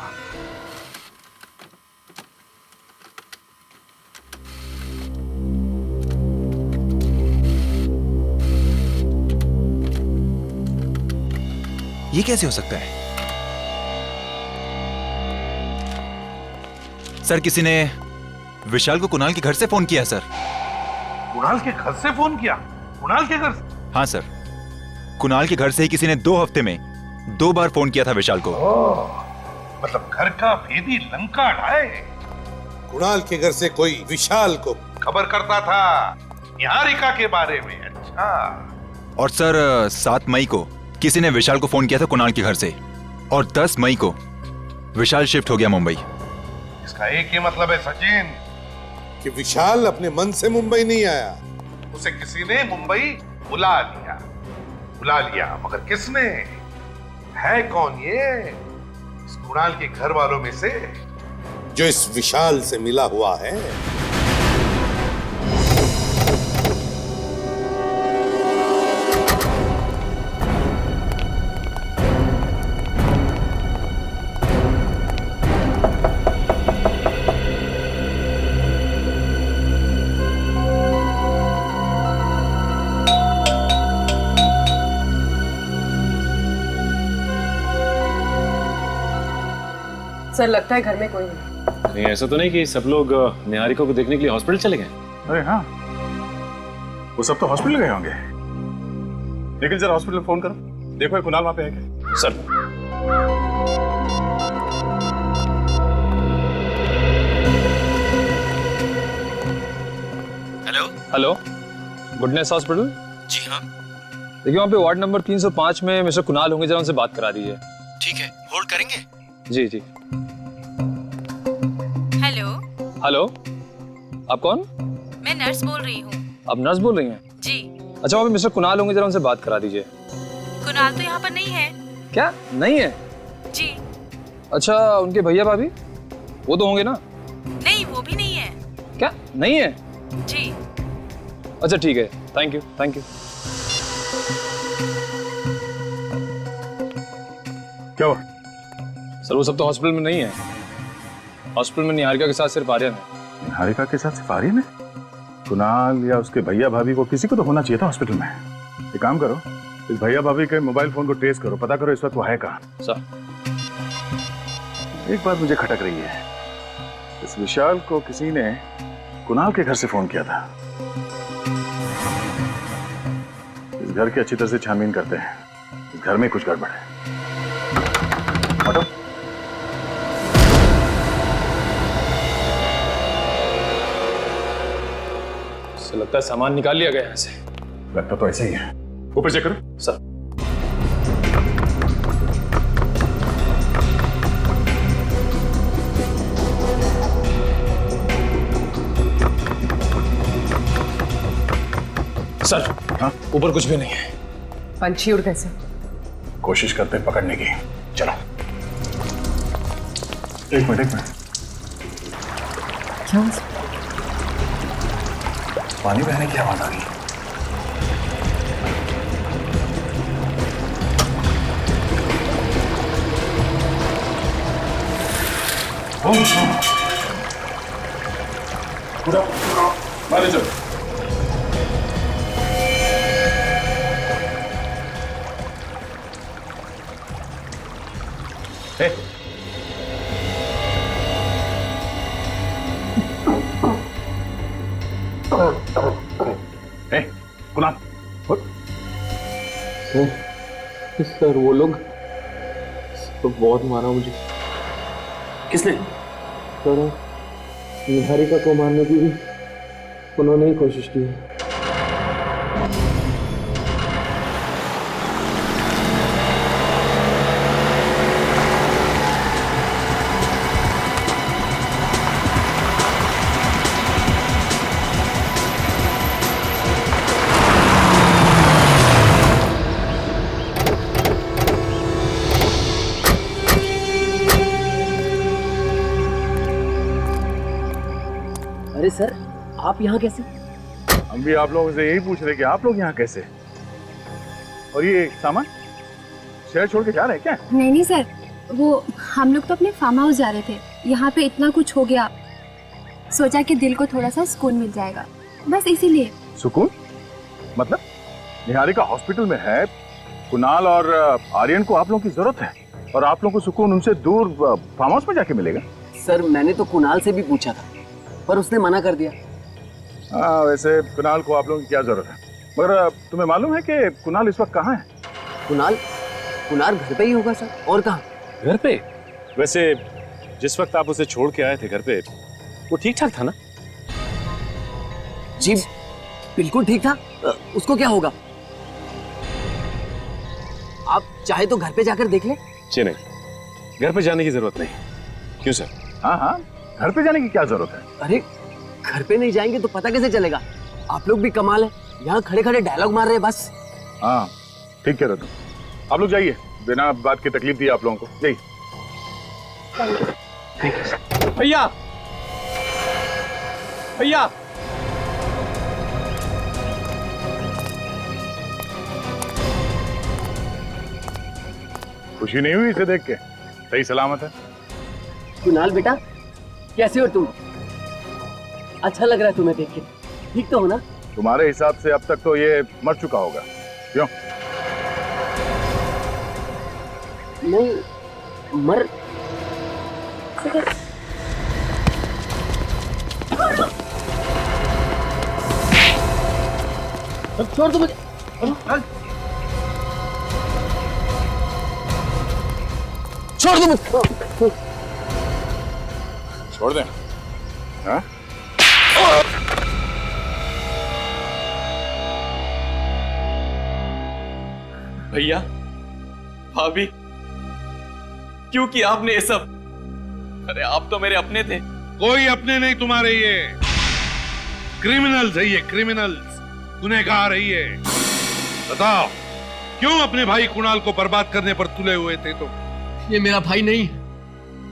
ये कैसे हो सकता है? सर, किसी ने विशाल को कुणाल के घर से फोन किया सर। कुणाल के घर से फोन किया? कुणाल के घर से? हाँ सर, कुणाल के घर से ही किसी ने 2 हफ्ते में 2 बार फोन किया था विशाल को। मतलब घर का भेदी लंका ढाए। कुणाल के घर से कोई विशाल को खबर करता था निहारिका के बारे में। अच्छा। और सर 7 मई को किसी ने विशाल को फोन किया था कुणाल के घर से, और 10 मई को विशाल शिफ्ट हो गया मुंबई। इसका एक ही मतलब है सचिन कि विशाल अपने मन से मुंबई नहीं आया, उसे किसी ने मुंबई बुला लिया। मगर किसने? है कौन ये? इस कुणाल के घर वालों में से जो इस विशाल से मिला हुआ है। सर, लगता है घर में कोई नहीं। नहीं, ऐसा तो नहीं कि सब लोग निहारिका को देखने के लिए हॉस्पिटल चले गए? अरे हाँ, वो सब तो हॉस्पिटल गए होंगे। लेकिन जरा हॉस्पिटल फोन करो, देखो ये कुणाल वहां पे है क्या? Sir, hello, goodness hospital? जी हाँ। देखिए, वहाँ पे वार्ड नंबर 305 में मिस्टर कुणाल होंगे, जरा उनसे बात करा दीजिए। ठीक है, होल्ड करेंगे? जी जी। हेलो। हेलो, आप कौन? मैं नर्स बोल रही हूँ। आप नर्स बोल रही हैं? जी। अच्छा, वहाँ पे मिस्टर कुणाल होंगे, जरा उनसे बात करा दीजिए। कुणाल तो यहाँ पर नहीं है। क्या नहीं है? जी। अच्छा, उनके भैया भाभी वो तो होंगे ना? नहीं, वो भी नहीं है। क्या नहीं है? जी। अच्छा ठीक है, थैंक यू थैंक यू। क्या हुआ? सर वो सब तो हॉस्पिटल में नहीं है। हॉस्पिटल में निहारिका के साथ सिर्फ आर्यन है। निहारिका के साथ सिर्फ आर्यन है? कुणाल या उसके भैया भाभी को किसी को तो होना चाहिए था हॉस्पिटल में। एक काम करो, इस भैया भाभी के मोबाइल फोन को ट्रेस करो, पता करो इस वक्त वो है कहाँ। सर एक बात मुझे खटक रही है, इस विशाल को किसी ने कुणाल के घर से फोन किया था। इस घर की अच्छी तरह से छानबीन करते हैं, इस घर में कुछ गड़बड़ है। हटो। से लगता है सामान निकाल लिया गया यहाँ से। लगता तो ऐसा ही है। ऊपर चेक करो। सर सर हाँ ऊपर कुछ भी नहीं है। पंछी उड़ कैसे? कोशिश करते हैं पकड़ने की। चलो एक मिनट क्या? पानी बहने की आवाज आ रही है। पूरा मारे चलो। कुणाल सर वो लोग तो बहुत मारा मुझे। किसने? सर निहारिका को मारने की भी उन्होंने ही कोशिश की है। अरे सर आप यहाँ कैसे? हम भी आप लोगों से यही पूछ रहे कि आप लोग यहाँ कैसे? और ये सामान शहर छोड़ के जा रहे हैं क्या? नहीं सर, वो हम लोग तो अपने फार्म हाउस जा रहे थे। यहाँ पे इतना कुछ हो गया, सोचा कि दिल को थोड़ा सा सुकून मिल जाएगा, बस इसीलिए। सुकून? मतलब निहारिका हॉस्पिटल में है, कुणाल और आर्यन को आप लोगों की जरूरत है और आप लोगों को सुकून उनसे दूर फार्म हाउस में जाके मिलेगा? सर मैंने तो कुणाल से भी पूछा था पर उसने मना कर दिया। हाँ वैसे कुणाल को आप लोगों की क्या जरूरत है, मगर तुम्हें मालूम है कि कुणाल इस वक्त कहाँ है? कुणाल घर पे ही होगा सर, और कहाँ? घर पे? वैसे जिस वक्त आप उसे छोड़ के आए थे घर पे वो ठीक ठाक था ना? जी बिल्कुल ठीक था। उसको क्या होगा? आप चाहे तो घर पे जाकर देख ले। जी नहीं, घर पे जाने की जरूरत नहीं। क्यों सर? हाँ घर पे जाने की क्या जरूरत है? अरे घर पे नहीं जाएंगे तो पता कैसे चलेगा? आप लोग भी कमाल है, यहाँ खड़े खड़े डायलॉग मार रहे हैं बस। हाँ ठीक कह रहे तुम। आप लोग जाइए, बिना बात की तकलीफ दी आप लोगों को। जाइए। भैया भैया खुशी नहीं हुई इसे देख के? सही सलामत है? कुणाल बेटा कैसे हो तुम? अच्छा लग रहा है तुम्हें देख के, ठीक तो हो ना? तुम्हारे हिसाब से अब तक तो ये मर चुका होगा, क्यों? नहीं मर छोड़ दो मुझे। छोड़ दो मुझे। छोड़ दें? हाँ? भैया भाभी क्यों किया आपने ये सब? अरे आप तो मेरे अपने थे। कोई अपने नहीं तुम्हारे, ये क्रिमिनल्स है, ये क्रिमिनल्स, गुनहगार है ये। बताओ क्यों अपने भाई कुणाल को बर्बाद करने पर तुले हुए थे तुम? ये मेरा भाई नहीं है,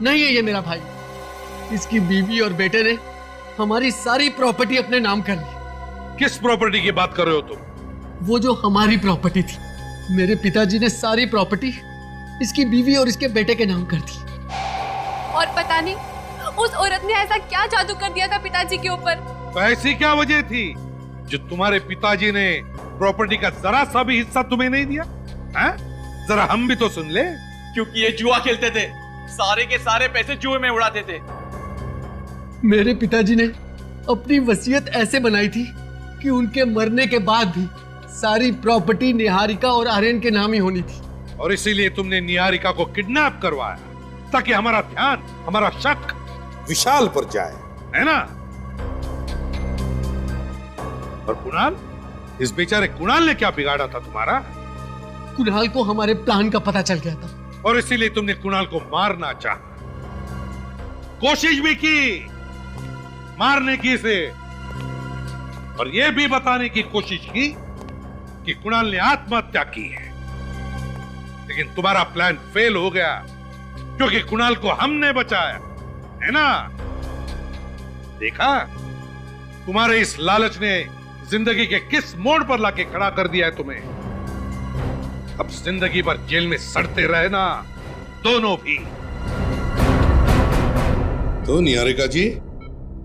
नहीं है ये मेरा भाई। इसकी बीवी और बेटे ने हमारी सारी प्रॉपर्टी अपने नाम कर ली। किस प्रॉपर्टी की बात कर रहे हो तुम? वो जो हमारी प्रॉपर्टी थी, मेरे पिताजी ने सारी प्रॉपर्टी इसकी बीवी और इसके बेटे के नाम कर दी। और पता नहीं उस औरत ने ऐसा क्या जादू कर दिया था पिताजी के ऊपर। तो ऐसी क्या वजह थी जो तुम्हारे पिताजी ने प्रॉपर्टी का जरा सा भी हिस्सा तुम्हें नहीं दिया? जरा हम भी तो सुन ले। क्योंकि ये जुआ खेलते थे, सारे के सारे पैसे जुए में उड़ाते थे। मेरे पिताजी ने अपनी वसीयत ऐसे बनाई थी कि उनके मरने के बाद भी सारी प्रॉपर्टी निहारिका और आर्यन के नाम ही होनी थी। और इसीलिए तुमने निहारिका को किडनैप करवाया ताकि हमारा ध्यान, हमारा शक विशाल पर जाए, है ना? और कुणाल, इस बेचारे कुणाल ने क्या बिगाड़ा था तुम्हारा? कुणाल को हमारे प्लान का पता चल गया था और इसीलिए तुमने कुणाल को मारना चाहा, कोशिश भी की मारने की इसे, और यह भी बताने की कोशिश की कि कुणाल ने आत्महत्या की है। लेकिन तुम्हारा प्लान फेल हो गया क्योंकि कुणाल को हमने बचाया, है ना? देखा, तुम्हारे इस लालच ने जिंदगी के किस मोड़ पर लाके खड़ा कर दिया है तुम्हें। अब जिंदगी भर जेल में सड़ते रहना दोनों भी। तो निहारिका जी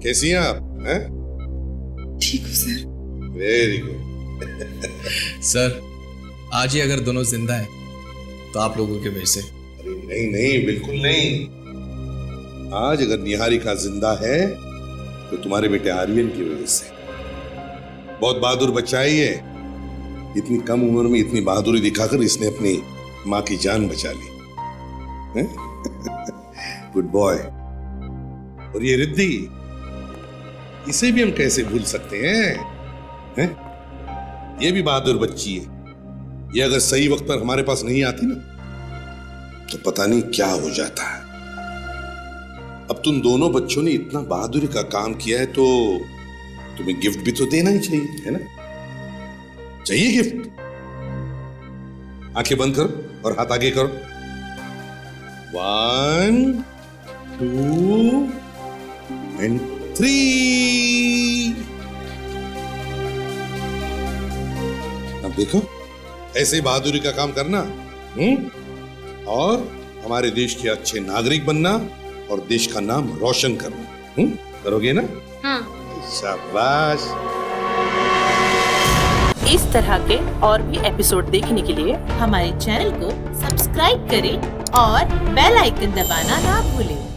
कैसी हैं आप? हैं? ठीक हूँ सर। Very good. सर आज ही अगर दोनों जिंदा हैं तो आप लोगों के वजह से। अरे नहीं नहीं, बिल्कुल नहीं। आज अगर निहारिका जिंदा है तो तुम्हारे बेटे आर्यन की वजह से। बहुत बहादुर बच्चा है ये। इतनी कम उम्र में इतनी बहादुरी दिखाकर इसने अपनी माँ की जान बचा ली। Good boy. और ये रिद्धि, इसे भी हम कैसे भूल सकते हैं? ये भी बहादुर बच्ची है। ये अगर सही वक्त पर हमारे पास नहीं आती ना तो पता नहीं क्या हो जाता है। अब तुम दोनों बच्चों ने इतना बहादुरी का काम किया है तो तुम्हें गिफ्ट भी तो देना ही चाहिए, है ना? चाहिए गिफ्ट? आंखें बंद करो और हाथ आगे करो। 1 2 and 3। अब देखो, ऐसे बहादुरी का काम करना, और हमारे देश के अच्छे नागरिक बनना और देश का नाम रोशन करना। करोगे ना? हाँ। शाबाश। इस तरह के और भी एपिसोड देखने के लिए हमारे चैनल को सब्सक्राइब करें और बेल आइकन दबाना ना भूलें।